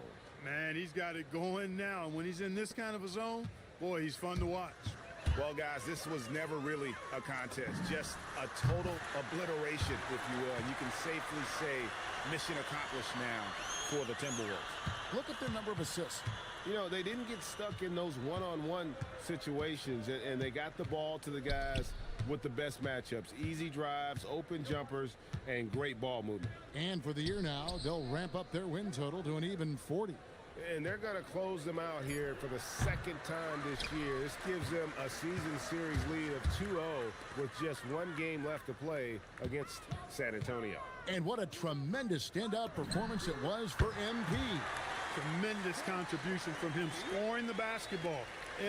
S9: Man, he's got it going now. And when he's in this kind of a zone, boy, he's fun to watch.
S4: Well, guys, this was never really a contest, just a total obliteration, if you will. And you can safely say mission accomplished now for the Timberwolves.
S3: Look at their number of assists.
S4: You know, they didn't get stuck in those one-on-one situations, and they got the ball to the guys with the best matchups. Easy drives, open jumpers, and great ball movement.
S3: And for the year now, they'll ramp up their win total to an even 40.
S4: And they're going to close them out here for the second time this year. This gives them a season series lead of 2-0 with just 1 game left to play against San Antonio.
S3: And what a tremendous standout performance it was for MP.
S9: Tremendous contribution from him scoring the basketball.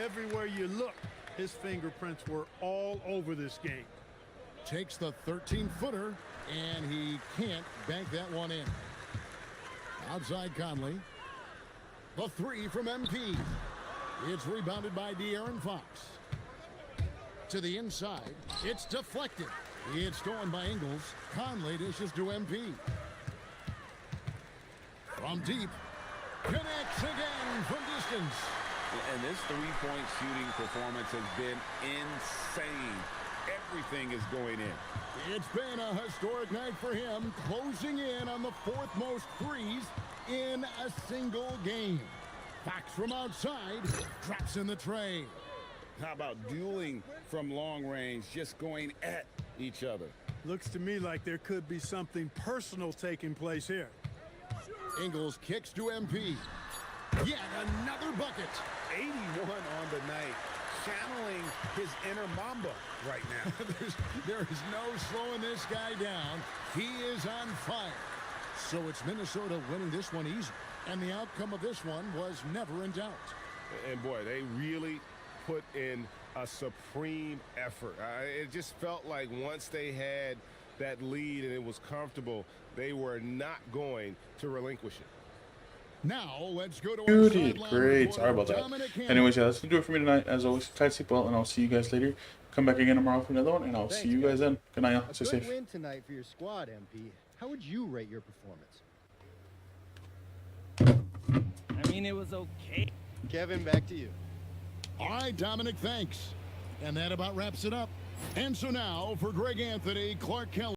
S9: Everywhere you look, his fingerprints were all over this game.
S3: Takes the 13-footer, and he can't bank that one in. Outside Conley. The 3 from MP. It's rebounded by De'Aaron Fox. To the inside. It's deflected. It's stolen by Ingles. Conley dishes to MP. From deep. Connects again from distance.
S4: And this three-point shooting performance has been insane. Everything is going in.
S3: It's been a historic night for him, closing in on the 4th most threes in a single game. Fox from outside, drops in the tray.
S4: How about dueling from long range, just going at each other?
S9: Looks to me like there could be something personal taking place here.
S3: Ingles kicks to MP. Yet another bucket.
S4: 81 on the night, channeling his inner Mamba right now.
S3: there is no slowing this guy down. He is on fire. So it's Minnesota winning this one easy. And the outcome of this one was never in doubt.
S4: And boy, they really put in a supreme effort. It just felt like once they had that lead and it was comfortable, they were not going to relinquish it.
S3: Now let's go to
S1: You did great. Sorry about that. Anyways, yeah, that's gonna do it for me tonight. As always, tight seatbelt, and I'll see you guys later. Come back again tomorrow for another one, and I'll see you guys then. Good night, y'all. Stay safe.
S11: Good win tonight for your squad, MP. How would you rate your performance?
S12: I mean, it was okay.
S11: Kevin, back to you.
S3: All right, Dominic, thanks. And that about wraps it up. And so now, for Greg Anthony, Clark Kelly.